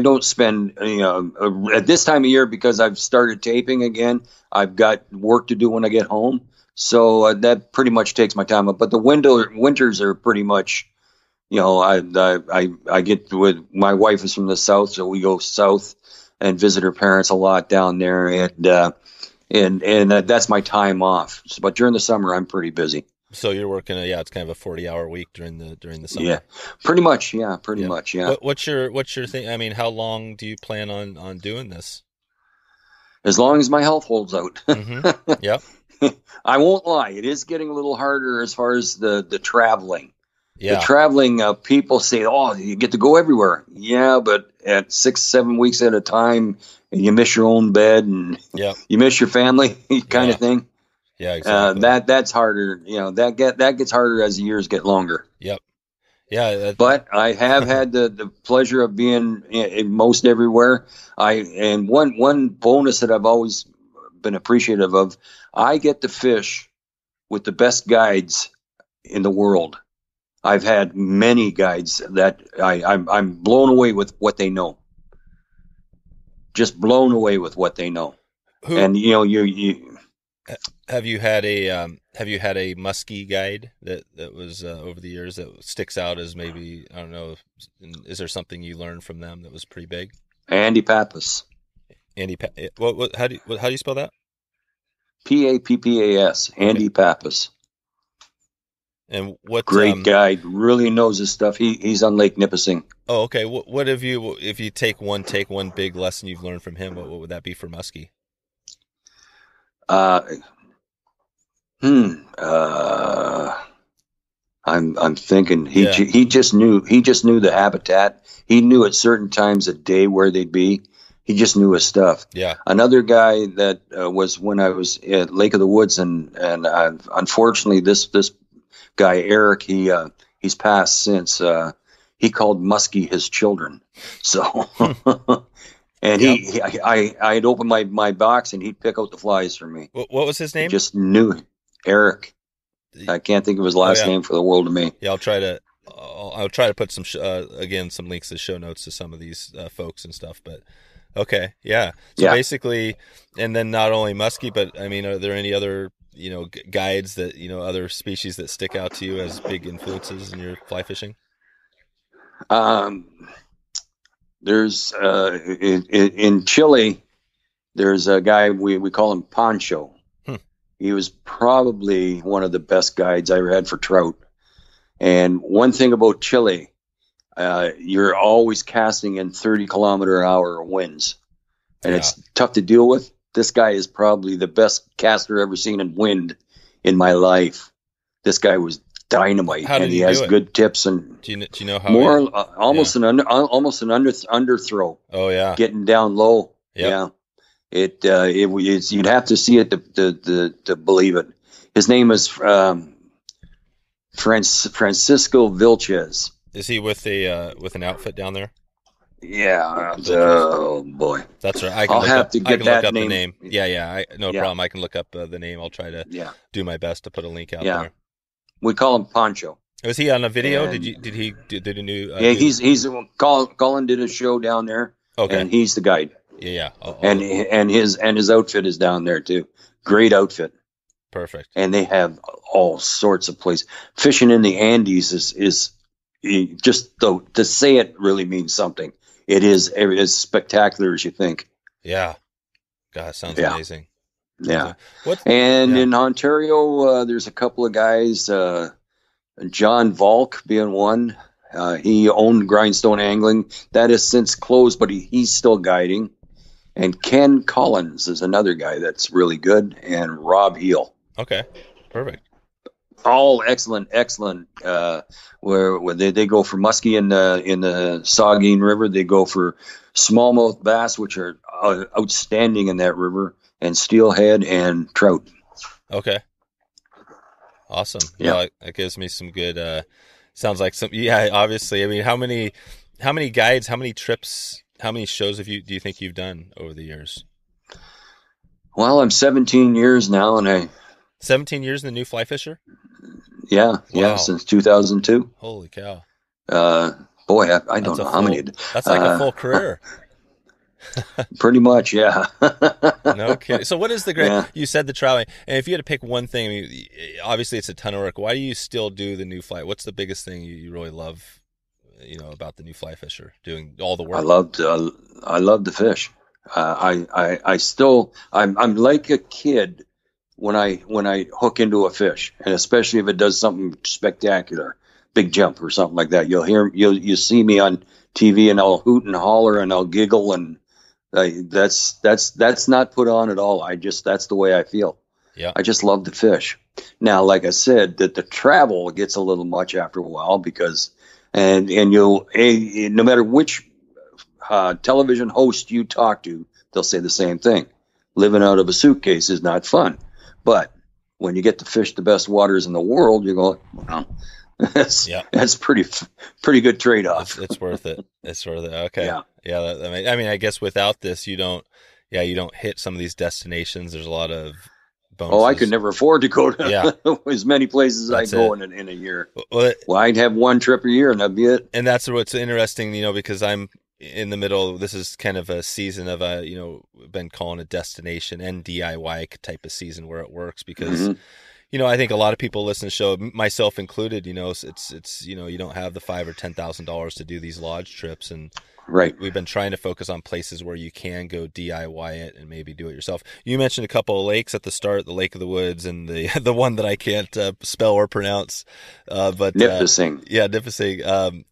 don't spend at this time of year, because I've started taping again. I've got work to do when I get home. So that pretty much takes my time up. But the winters are pretty much, I get with, my wife is from the south, so we go south and visit her parents a lot down there, and that's my time off. But during the summer, I'm pretty busy.
So you're working, it's kind of a 40-hour week during the summer.
Yeah, pretty much. Yeah, pretty much. Yeah.
What's your thing? How long do you plan on doing this?
As long as my health holds out.
Mm-hmm. Yep.
I won't lie. It is getting a little harder as far as the traveling.
Yeah.
The traveling, people say, "Oh, you get to go everywhere." Yeah, but at 6-7 weeks at a time, and you miss your own bed, and you miss your family, kind of thing.
Yeah, exactly.
That's harder. That gets harder as the years get longer.
Yep. Yeah.
But I have had the pleasure of being in most everywhere. And one bonus that I've always been appreciative of, I get to fish with the best guides in the world. I've had many guides that I'm blown away with what they know. Just blown away with what they know. And you
have you had a musky guide that was over the years that sticks out as maybe, I don't know, is there something you learned from them that was pretty big?
Andy Pappas.
What how do you spell that?
Pappas. Andy Pappas.
And what
great guy, really knows his stuff. He's on Lake Nipissing.
Oh, okay. What have you, if you take one big lesson you've learned from him, what would that be for Musky?
I'm thinking he just knew the habitat. He knew at certain times of day where they'd be. He just knew his stuff.
Yeah.
Another guy that was when I was at Lake of the Woods, and unfortunately this guy Eric, he's passed since. He called Musky his children. So, and I'd open my box and he'd pick out the flies for me.
What was his name?
Just knew Eric. I can't think of his last name for the world of me.
Yeah, I'll try to put some some links as show notes to some of these folks and stuff. But okay, yeah. So basically, and then not only Musky, but are there any other guides that other species that stick out to you as big influences in your fly fishing?
There's in Chile, there's a guy we call him Pancho. He was probably one of the best guides I ever had for trout. And one thing about Chile, you're always casting in 30-kilometer-an-hour winds, and it's tough to deal with. This guy is probably the best caster I've ever seen in wind in my life. This guy was dynamite, and he has good tips. And
do you know how?
More almost an underthrow.
Oh yeah,
getting down low.
Yep.
Yeah. It's you'd have to see it to believe it. His name is Francisco Vilches.
Is he with an outfit down there?
Yeah. Oh boy,
that's right.
I'll have to get that name.
The name. Yeah. No problem. I can look up the name. I'll try to do my best to put a link out there.
We call him Pancho.
Was he on a video? Did he do?
He's Colin did a show down there.
Okay,
and he's the guide.
Yeah.
And his outfit is down there too. Great outfit.
Perfect.
And they have all sorts of places. Fishing in the Andes is just, though, to say it really means something. It is as spectacular as you think.
Yeah. God, sounds amazing.
Yeah.
What?
And in Ontario, there's a couple of guys, John Volk being one. He owned Grindstone Angling. That has since closed, but he's still guiding. And Ken Collins is another guy that's really good, and Rob Heel.
Okay, perfect.
All excellent. Where they go for muskie in the Saugeen River. They go for smallmouth bass, which are outstanding in that river, and steelhead and trout.
Okay, awesome.
Yeah,
well, it gives me some good. Sounds like some. Yeah, obviously. I mean, how many guides, how many trips, how many shows do you think you've done over the years?
Well, I'm 17 years now, and
17 years in the new fly fisher?
Yeah, since 2002.
Holy cow.
Boy, I don't know how many.
That's like a full career.
Pretty much, yeah.
No kidding. So what is the great,
Yeah.
You said the traveling, and if you had to pick one thing, I mean, obviously it's a ton of work. Why do you still do the new fly? What's the biggest thing you really love, about the new fly fisher, doing all the work?
I love the fish. I'm like a kid when I hook into a fish, and especially if it does something spectacular, big jump or something like that. You'll see me on TV, and I'll hoot and holler and I'll giggle, and that's not put on at all. That's the way I feel.
Yeah.
I just love the fish. Now, like I said, that the travel gets a little much after a while because, and no matter which television host you talk to, they'll say the same thing. Living out of a suitcase is not fun. But when you get to fish the best waters in the world, you go, well, that's pretty good trade-off.
It's worth it. It's worth it. Okay.
Yeah.
I mean, I guess without this, you don't hit some of these destinations. There's a lot of bonuses.
Oh, I could never afford to go to as many places as I go in a year. Well, I'd have one trip a year and that'd be it.
And that's what's interesting, because I'm in the middle. This is kind of a season of been calling a destination and DIY type of season where it works because, I think a lot of people listen to the show, myself included, it's you don't have the $5,000 or $10,000 to do these lodge trips. And
right.
We've been trying to focus on places where you can go DIY it and maybe do it yourself. You mentioned a couple of lakes at the start, the Lake of the Woods and the one that I can't spell or pronounce, but
Nipissing.
Nipissing.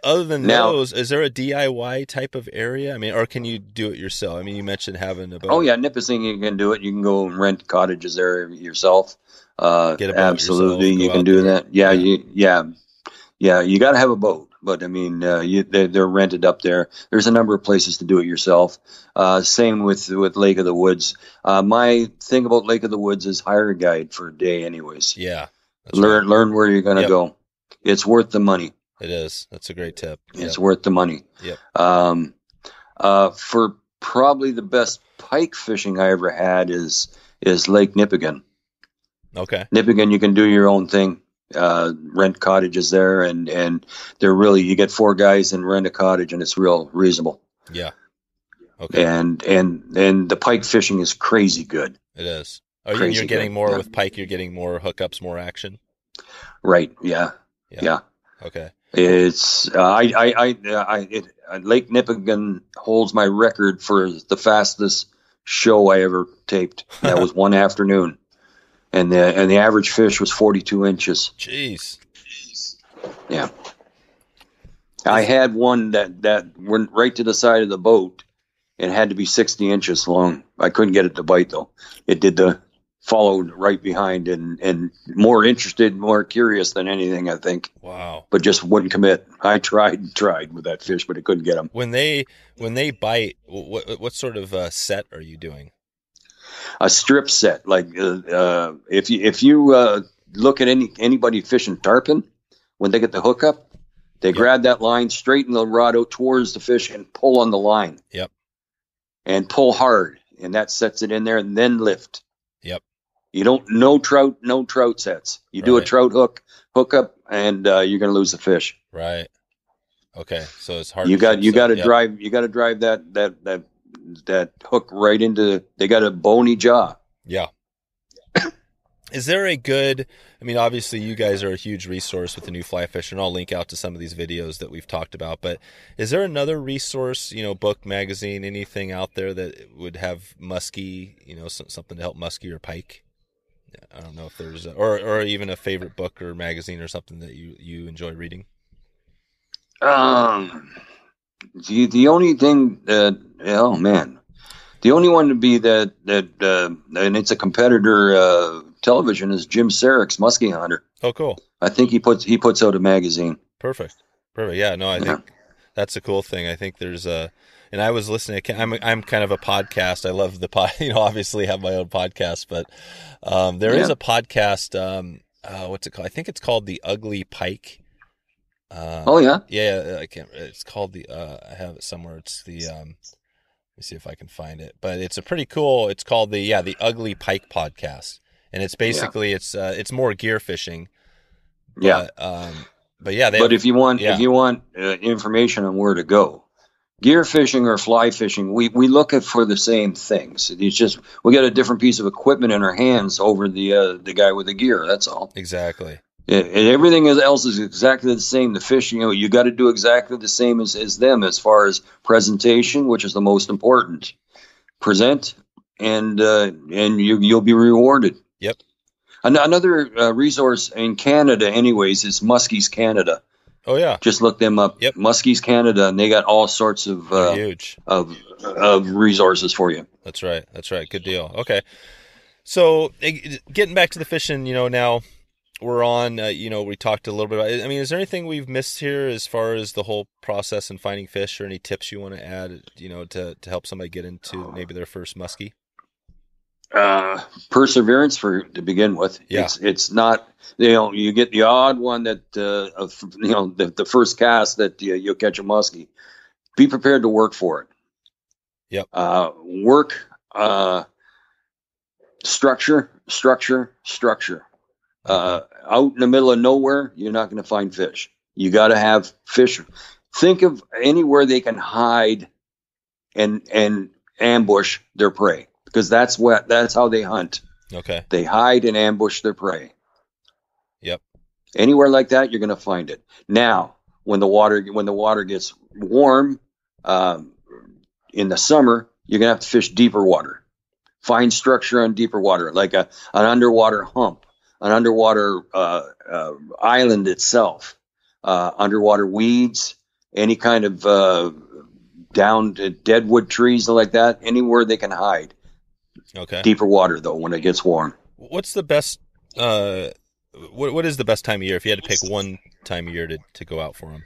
Other than those, is there a DIY type of area? I mean, or can you do it yourself? I mean, you mentioned having a boat.
Oh yeah, Nipissing, you can do it. You can go and rent cottages there yourself.
Get a boat
absolutely,
yourself,
you can do that. Yeah. You got to have a boat, but I mean, they're rented up there. There's a number of places to do it yourself. Same with Lake of the Woods. My thing about Lake of the Woods is hire a guide for a day, anyways.
Yeah,
learn where you're going to go. It's worth the money.
It is. That's a great tip.
It's worth the money.
Yep.
For probably the best pike fishing I ever had is Lake Nipigon.
Okay.
Nipigon, you can do your own thing. Rent cottages there, and they're really, you get 4 guys and rent a cottage, and it's real reasonable.
Yeah. Okay.
And the pike fishing is crazy good.
It is. Oh, you're getting
good.
more with pike. You're getting more hookups, more action.
Right. Yeah.
Okay.
It's Lake Nipigon holds my record for the fastest show I ever taped. That was one afternoon, and the average fish was 42 inches.
Jeez.
Yeah. I had one that went right to the side of the boat. It had to be 60 inches long. I couldn't get it to bite though. It did followed right behind and more interested, more curious than anything, I think.
Wow.
But just wouldn't commit. I tried with that fish, but I couldn't get them.
When they bite, what sort of set are you doing?
A strip set. Like if you look at anybody fishing tarpon, when they get the hook up, they grab that line, straighten the rod out towards the fish and pull on the line.
Yep.
And pull hard. And that sets it in there and then lift.
Yep.
You don't, no trout sets. You do a trout hook up, and you're going to lose the fish.
Right. Okay. So it's hard.
You got to drive that hook right into. They got a bony jaw.
Yeah. Is there a good, I mean, obviously you guys are a huge resource with the new fly fish, and I'll link out to some of these videos that we've talked about, but is there another resource, book, magazine, anything out there that would have musky, something to help musky or pike? I don't know if there's, or even a favorite book or magazine or something that you enjoy reading?
The only thing that, oh man, the only one to be that and it's a competitor television is Jim Sarek's Musky Hunter.
Oh, cool.
I think he puts out a magazine.
Perfect. Yeah, no, I think that's a cool thing. I think there's and I was listening. I'm kind of a podcast. I love the obviously have my own podcast, but there is a podcast. What's it called? I think it's called The Ugly Pike.
Oh yeah.
Yeah, I can't. It's called I have it somewhere. It's the. Let me see if I can find it. But it's a pretty cool. It's called the Ugly Pike podcast, and it's basically it's more gear fishing. But, but if you want information on where to go, gear fishing or fly fishing, we look at for the same things. It's just we got a different piece of equipment in our hands over the guy with the gear. That's all. Exactly.
And everything else is exactly the same. The fish, you got to do exactly the same as them as far as presentation, which is the most important. Present, and you'll be rewarded.
Yep.
Another resource in Canada, anyways, is Musky's Canada.
Oh yeah.
Just look them up.
Yep.
Musky's Canada, and they got all sorts of
huge
of resources for you.
That's right. Good deal. Okay. So getting back to the fishing, now. We're on, we talked a little bit about it. I mean, is there anything we've missed here as far as the whole process in finding fish, or any tips you want to add, to help somebody get into maybe their first muskie?
Perseverance to begin with.
Yeah.
It's not, you get the odd one that, the first cast that you'll catch a muskie. Be prepared to work for it.
Yep.
Work, structure. Out in the middle of nowhere, you're not going to find fish. You got to have fish. Think of anywhere they can hide and ambush their prey, because that's how they hunt.
Okay.
They hide and ambush their prey.
Yep.
Anywhere like that, you're going to find it. Now, when the water gets warm, in the summer, you're going to have to fish deeper water. Find structure on deeper water, like an underwater hump. An underwater island itself, underwater weeds, any kind of down to deadwood trees like that, anywhere they can hide.
Okay.
Deeper water though, when it gets warm.
What's the best? What is the best time of year if you had to pick one time of year to go out for them?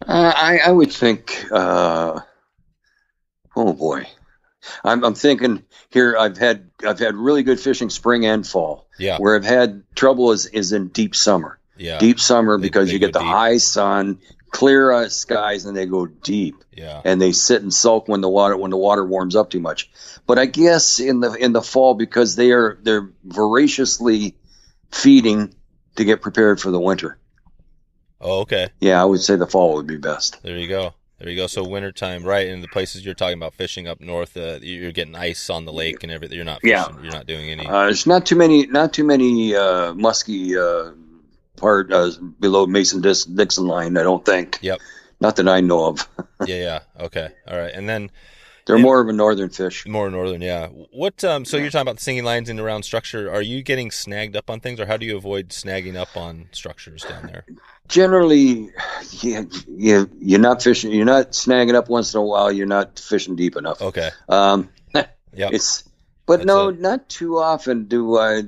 I would think. Oh boy. I'm thinking here. I've had really good fishing spring and fall.
Yeah.
Where I've had trouble is in deep summer.
Yeah.
Deep summer because
they
you get the
deep.
high sun, clear skies, and they go deep.
Yeah.
And they sit and sulk when the water warms up too much. But I guess in the fall, because they're voraciously feeding to get prepared for the winter.
Oh, okay.
Yeah, I would say the fall would be best.
There you go. So wintertime, right? And the places you're talking about fishing up north, you're getting ice on the lake and everything. You're not fishing.
Yeah.
You're not doing any.
There's not too many musky part below Mason-Dixon line, I don't think.
Yep.
Not that I know of.
Yeah. Okay. All right. And then
they're more of a northern fish.
More northern, yeah. What? So you're talking about the singing lines in around structure. Are you getting snagged up on things, or how do you avoid snagging up on structures down there?
Generally, you're not fishing. You're not snagging up once in a while. You're not fishing deep enough.
Okay.
Yeah. Not too often do I.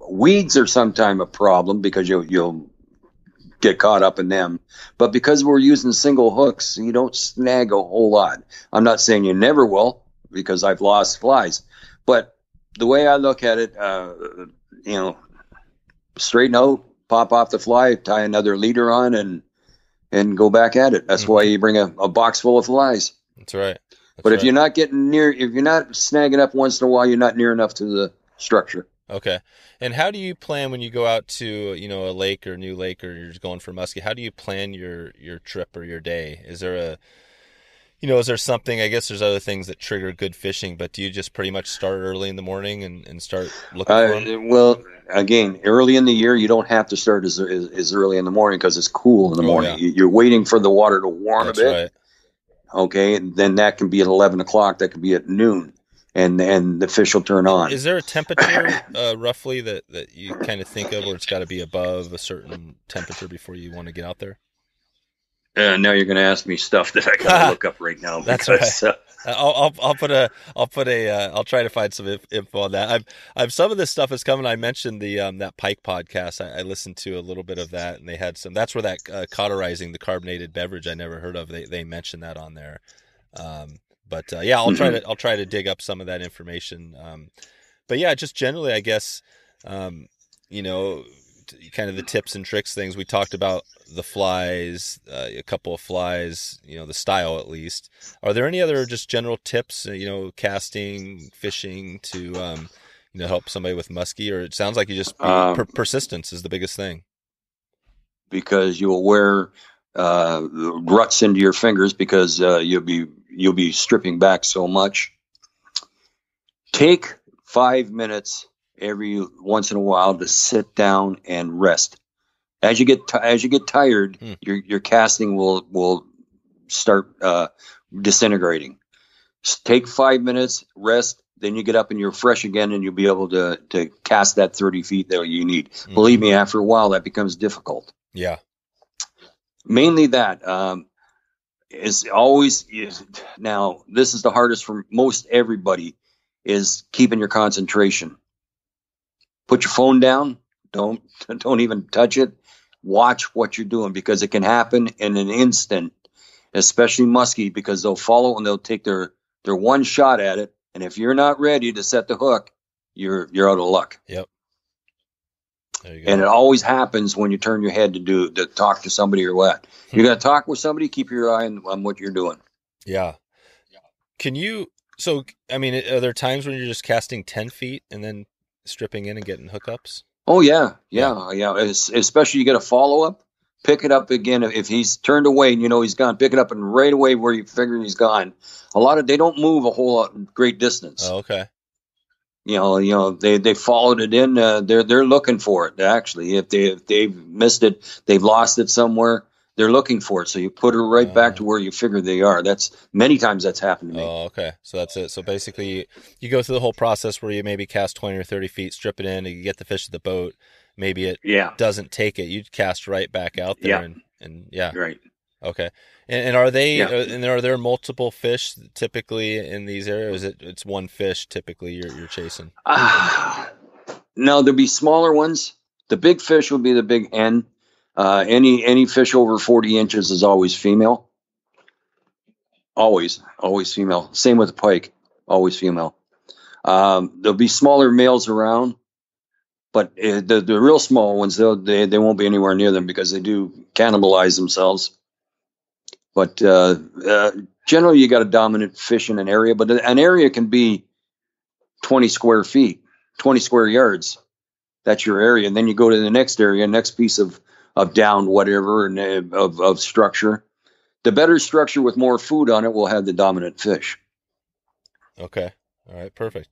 Weeds are sometimes a problem because you'll get caught up in them. But because we're using single hooks, you don't snag a whole lot. I'm not saying you never will, because I've lost flies. But the way I look at it, straighten out, pop off the fly, tie another leader on, and go back at it. That's why you bring a box full of flies.
That's right.
If you're not if you're not snagging up once in a while, you're not near enough to the structure.
Okay. And how do you plan when you go out to, a lake or a new lake, or you're just going for muskie? How do you plan your trip or your day? Is there Is there something, I guess there's other things that trigger good fishing, but do you just pretty much start early in the morning and start looking for them?
Well, again, early in the year, you don't have to start as early in the morning because it's cool in the morning.
Yeah.
You're waiting for the water to warm
That's
a bit.
right.
Okay, and then that can be at 11 o'clock. That could be at noon, and the fish will turn on.
Is there a temperature roughly that you kind of think of where it's got to be above a certain temperature before you want to get out there?
Now you're going to ask me stuff that I got to look up right now.
That's right. I'll try to find some info on that. I've some of this stuff is coming. I mentioned the that Pike podcast. I listened to a little bit of that, and they had some. That's where that cauterizing the carbonated beverage I never heard of. They mentioned that on there. But I'll try to dig up some of that information. But yeah, just generally, I guess, kind of the tips and tricks things. We talked about the flies, a couple of flies, the style at least. Are there any other just general tips, casting, fishing to, help somebody with musky? Or it sounds like you just persistence is the biggest thing.
Because you'll wear ruts into your fingers because you'll be stripping back so much. Take 5 minutes every once in a while to sit down and rest. As you get tired, your casting will start disintegrating. Take 5 minutes, rest, then you get up and you're fresh again, and you'll be able to cast that 30 feet that you need. Mm-hmm. Believe me, after a while, that becomes difficult.
Yeah.
Mainly that is always now. This is the hardest for most everybody, is keeping your concentration. Put your phone down. Don't even touch it. Watch what you're doing, because it can happen in an instant, especially musky, because they'll follow and they'll take their one shot at it. And if you're not ready to set the hook, you're out of luck.
Yep. There you go.
And it always happens when you turn your head to talk to somebody or what. You got to talk with somebody. Keep your eye on what you're doing. Yeah.
Can you? So are there times when you're just casting 10 feet and then stripping in and getting hookups?
Oh yeah. Especially you get a follow up, pick it up again. If he's turned away and he's gone, pick it up and right away where you figure he's gone. They don't move a whole lot, great distance.
Oh, okay.
They followed it in. They're looking for it. Actually, if they've missed it, they've lost it somewhere. They're looking for it. So you put her right back to where you figure they are. That's many times that's happened to me.
Oh, okay. So that's it. So basically, you go through the whole process where you maybe cast 20 or 30 feet, strip it in, and you get the fish at the boat. Maybe it doesn't take it. You cast right back out there, and
right.
Okay. And are they? And are there multiple fish typically in these areas? It's one fish typically you're chasing.
No, there'll be smaller ones. The big fish will be the big hen. Any fish over 40 inches is always female. Always female. Same with the pike, always female. There'll be smaller males around, but the real small ones, they won't be anywhere near them because they do cannibalize themselves. But generally, you got a dominant fish in an area, but an area can be 20 square feet, 20 square yards. That's your area. And then you go to the next area, next piece of down, whatever, and of structure. The better structure with more food on it will have the dominant fish.
Okay. All right. Perfect.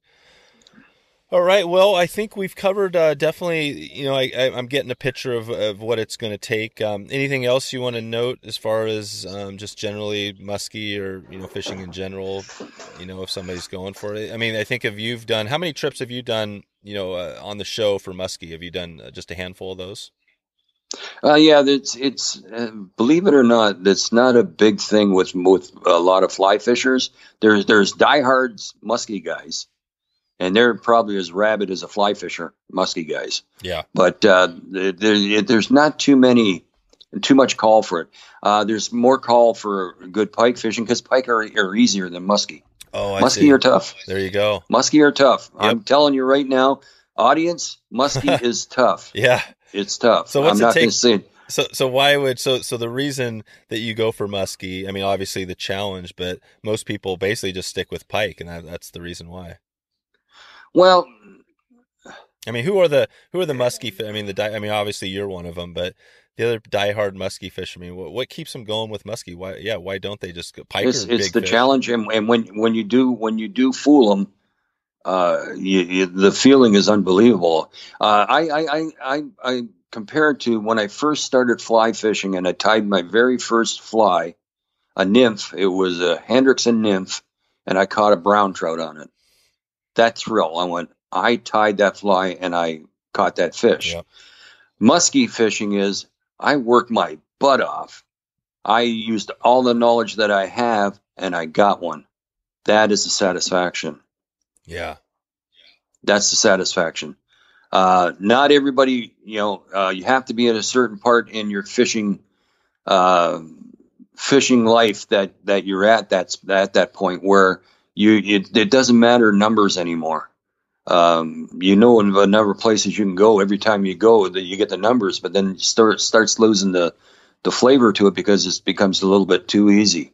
All right. Well, I think we've covered definitely, I'm getting a picture of what it's going to take. Anything else you want to note as far as just generally musky or, fishing in general, if somebody's going for it? I think how many trips have you done, on the show for musky? Have you done just a handful of those?
It's believe it or not, that's not a big thing with a lot of fly fishers. There's diehards musky guys, and they're probably as rabid as a fly fisher musky guys.
Yeah,
but there's not too much call for it. There's more call for good pike fishing because pike are easier than musky.
Oh,
musky are tough.
There you go.
Musky are tough.
Yep.
I'm telling you right now, audience, musky is tough.
Yeah.
It's tough.
So what's
I'm not going to say it.
So why would so the reason that you go for musky? Obviously the challenge, but most people basically just stick with pike, and that's the reason why.
Well,
who are the musky? Obviously you're one of them, but the other diehard musky fishermen, what keeps them going with musky? Why don't they just go pike?
It's
Big
the
fish?
challenge, and when you do fool them, the feeling is unbelievable. I compare it to when I first started fly fishing, and I tied my very first fly, a nymph. It was a Hendrickson nymph, and I caught a brown trout on it. That thrill! I tied that fly, and I caught that fish.
Yep.
Musky fishing is I worked my butt off. I used all the knowledge that I have, and I got one. That is the satisfaction.
Yeah.
That's the satisfaction. Not everybody, you have to be at a certain part in your fishing life that you're at that point where it doesn't matter numbers anymore. In a number of places you can go. Every time you go, that you get the numbers, but then starts losing the flavor to it because it becomes a little bit too easy.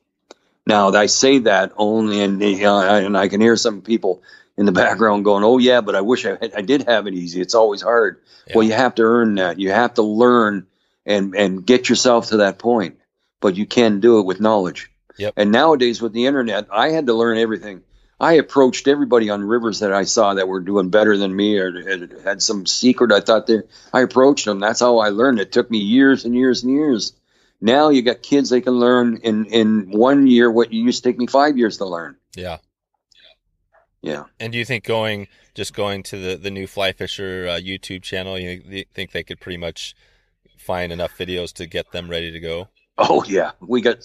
Now, I say that only, and I can hear some people in the background going, "Oh yeah, but I wish I did have it easy. It's always hard." Yeah. Well, you have to earn that. You have to learn and get yourself to that point. But you can do it with knowledge.
Yep.
And nowadays with the internet, I had to learn everything. I approached everybody on rivers that I saw that were doing better than me or had some secret I thought I approached them. That's how I learned. It took me years and years and years. Now you got kids, they can learn in 1 year what you used to take me 5 years to learn.
Yeah.
Yeah.
And do you think going to the new Fly Fisher YouTube channel, you think they could pretty much find enough videos to get them ready to go?
Oh yeah, we got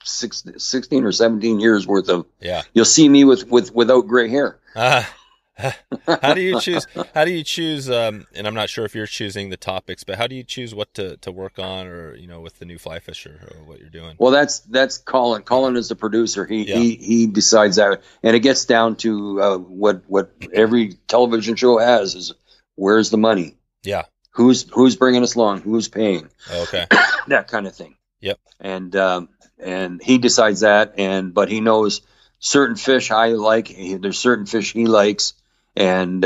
16 or 17 years worth of.
Yeah.
You'll see me without gray hair.
How do you choose? And I'm not sure if you're choosing the topics, but how do you choose what to work on, or with the new Fly Fisher or what you're doing?
Well, that's Colin. Colin is the producer. He decides that, and it gets down to what every television show has is where's the money?
Yeah.
Who's bringing us along? Who's paying?
Okay.
That kind of thing.
Yep.
And he decides that, but he knows certain fish I like. There's certain fish he likes, and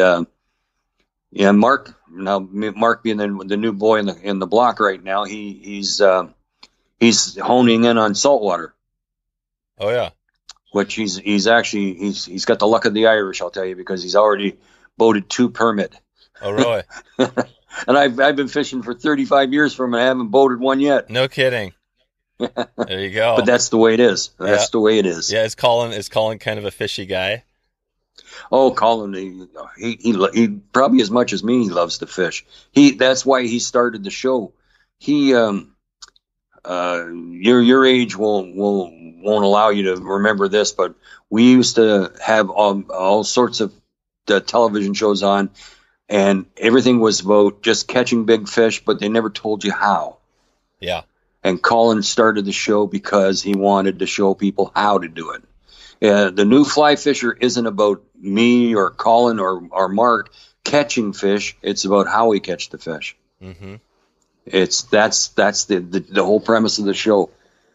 Mark. Now Mark being the new boy in the block right now, he's honing in on saltwater.
Oh yeah.
Which he's got the luck of the Irish, I'll tell you, because he's already boated 2 permit.
Oh really?
And I've been fishing for 35 years from him, and I haven't boated one yet.
No kidding. There you go.
But that's the way it is. That's the way it is.
Yeah, is Colin kind of a fishy guy?
Oh, Colin, he probably as much as me, he loves to fish. That's why he started the show. Your age won't allow you to remember this, but we used to have all sorts of the television shows on, and everything was about just catching big fish, but they never told you how.
Yeah.
And Colin started the show because he wanted to show people how to do it. The new Fly Fisher isn't about me or Colin or Mark catching fish. It's about how we catch the fish. Mm-hmm. That's the whole premise of the show.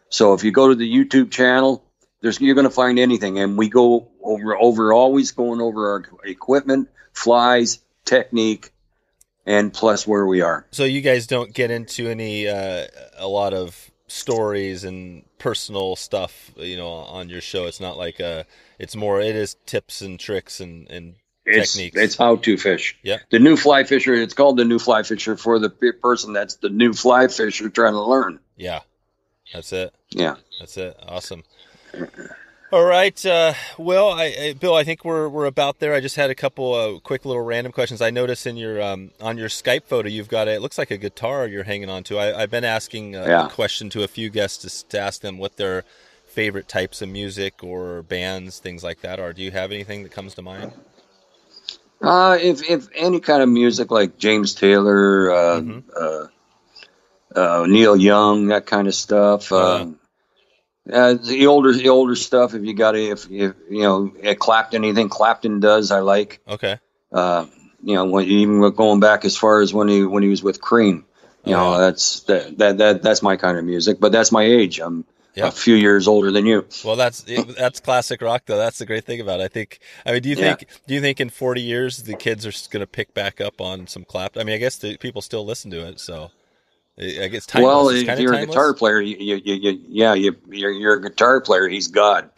So if you go to the YouTube channel, you're going to find anything, and we go always going over our equipment, flies, technique, and plus where we are.
So you guys don't get into any a lot of stories and personal stuff, on your show. It's not like it is tips and tricks and techniques.
It's how to fish.
Yeah.
The new Fly Fisher. It's called the new Fly Fisher for the person that's the new fly fisher trying to learn.
Yeah. That's it.
Yeah.
That's it. Awesome. All right. Bill, I think we're about there. I just had a couple quick little random questions. I noticed in your on your Skype photo, you've got it looks like a guitar you're hanging on to. I've been asking a question to a few guests to ask them what their favorite types of music or bands, things like that are. Do you have anything that comes to mind?
If any kind of music like James Taylor, Neil Young, that kind of stuff. The older stuff. If you got Clapton, anything Clapton does, I like.
Okay.
Even going back as far as when he was with Cream, that's my kind of music. But that's my age. I'm a few years older than you.
Well, that's classic rock, though. That's the great thing about it. Do you think in 40 years the kids are going to pick back up on some Clapton? I mean, I guess the people still listen to it, so.
I guess timeless.
Well,
It's
if
kind of
you're
timeless.
a guitar player, you're a guitar player. He's God.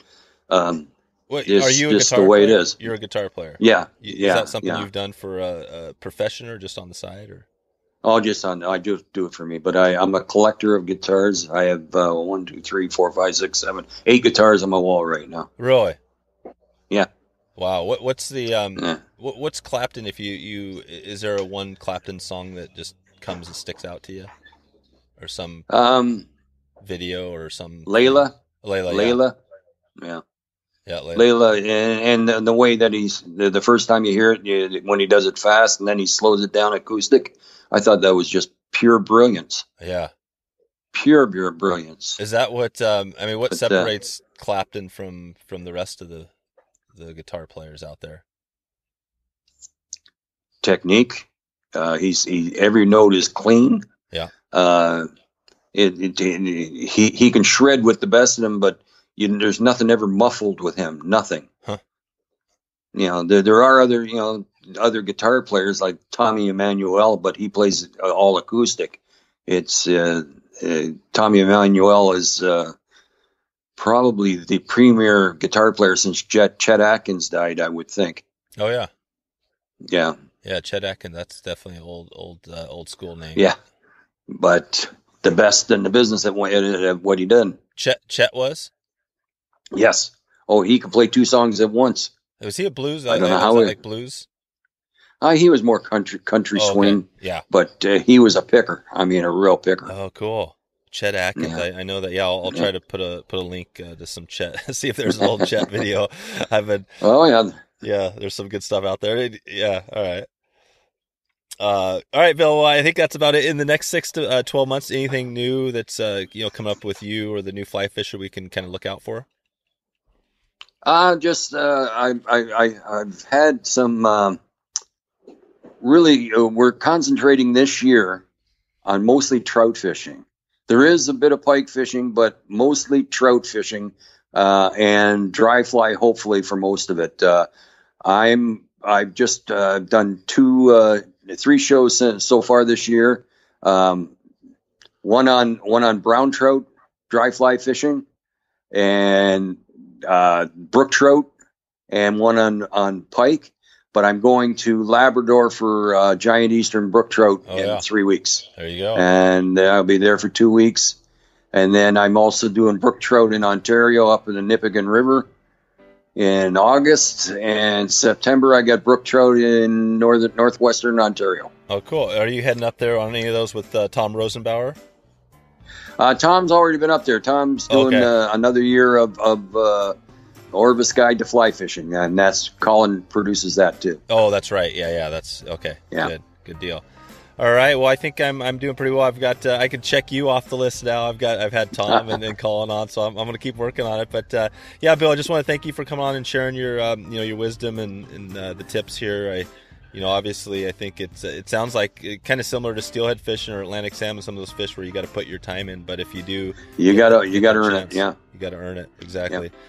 What,
It's
are you a
just
guitar
the way
player?
it is.
You're a guitar player.
Yeah,
Is
yeah.
that something
yeah.
you've done for a profession or just on the side? Or
I just do it for me. But I'm a collector of guitars. I have 1, 2, 3, 4, 5, 6, 7, 8 guitars on my wall right now.
really?
Yeah.
Wow. What's the
Yeah.
what's Clapton? If you is there a one Clapton song that just comes and sticks out to you, or some video or some
Layla.
Layla,
Yeah.
yeah, Layla.
Layla, and the way that he's the first time you hear it, when he does it fast and then he slows it down acoustic, I thought that was just pure brilliance.
Yeah.
Pure brilliance.
Is that what what
But,
separates Clapton from the rest of the guitar players out there?
Technique. Every note is clean.
Yeah.
He can shred with the best of them, but there's nothing ever muffled with him. Nothing.
Huh.
There are other guitar players like Tommy Emmanuel, but he plays all acoustic. It's Tommy Emmanuel is probably the premier guitar player since Chet Atkins died, I would think.
Oh yeah.
Yeah.
Yeah, Chet Atkins. That's definitely an old school name.
Yeah, but the best in the business at what he did.
Chet was.
Yes. Oh, he could play 2 songs at once.
Was he a blues?
I don't know
how like blues.
He was more country swing.
Okay. Yeah.
But he was a picker. I mean, a real picker.
Oh, cool. Chet Atkins.
Yeah.
I know that. Yeah, I'll try to put a link to some Chet. See if there's an old Chet video.
Oh yeah.
Yeah, there's some good stuff out there. Yeah. All right. All right, Bill. Well, I think that's about it. In the next 6 to 12 months, anything new that's coming up with you or the new fly fisher we can kind of look out for?
I've had some really. We're concentrating this year on mostly trout fishing. There is a bit of pike fishing, but mostly trout fishing and dry fly. Hopefully, for most of it. I've just done 3 shows so far this year. One on brown trout, dry fly fishing, and brook trout, and one on pike. But I'm going to Labrador for giant eastern brook trout in 3 weeks.
There you go.
And I'll be there for 2 weeks. And then I'm also doing brook trout in Ontario up in the Nipigon River in August. And September, I got brook trout in northwestern Ontario.
Oh, cool. Are you heading up there on any of those with Tom Rosenbauer?
Tom's already been up there. Tom's doing another year of Orvis Guide to Fly Fishing, and that's Colin produces that too.
Oh, that's right. Yeah, that's okay.
Yeah.
Good deal. All right. Well, I think I'm doing pretty well. I've got I can check you off the list now. I've had Tom and Colin on, so I'm going to keep working on it. But yeah, Bill, I just want to thank you for coming on and sharing your your wisdom and the tips here. Obviously, I think it sounds like kind of similar to steelhead fishing or Atlantic salmon, some of those fish where you got to put your time in. But if you do, you got to earn it. Yeah, you got to earn it exactly. Yeah.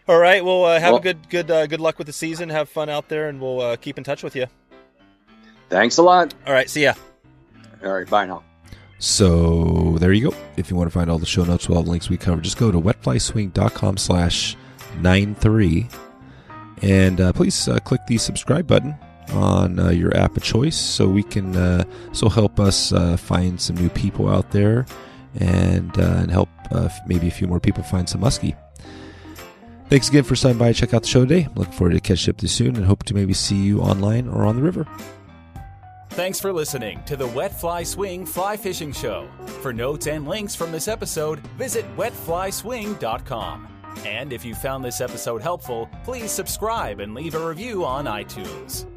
All right. Well, have a good luck with the season. Have fun out there, and we'll keep in touch with you.
Thanks a lot.
All right. See ya.
All right. Bye now.
So there you go. If you want to find all the show notes with all the links we covered, just go to wetflyswing.com/93 and please click the subscribe button on your app of choice so we can help us find some new people out there and help maybe a few more people find some musky. Thanks again for stopping by and check out the show today. I'm looking forward to catching up with you soon and hope to maybe see you online or on the river.
Thanks for listening to the Wet Fly Swing Fly Fishing Show. For notes and links from this episode, visit wetflyswing.com. And if you found this episode helpful, please subscribe and leave a review on iTunes.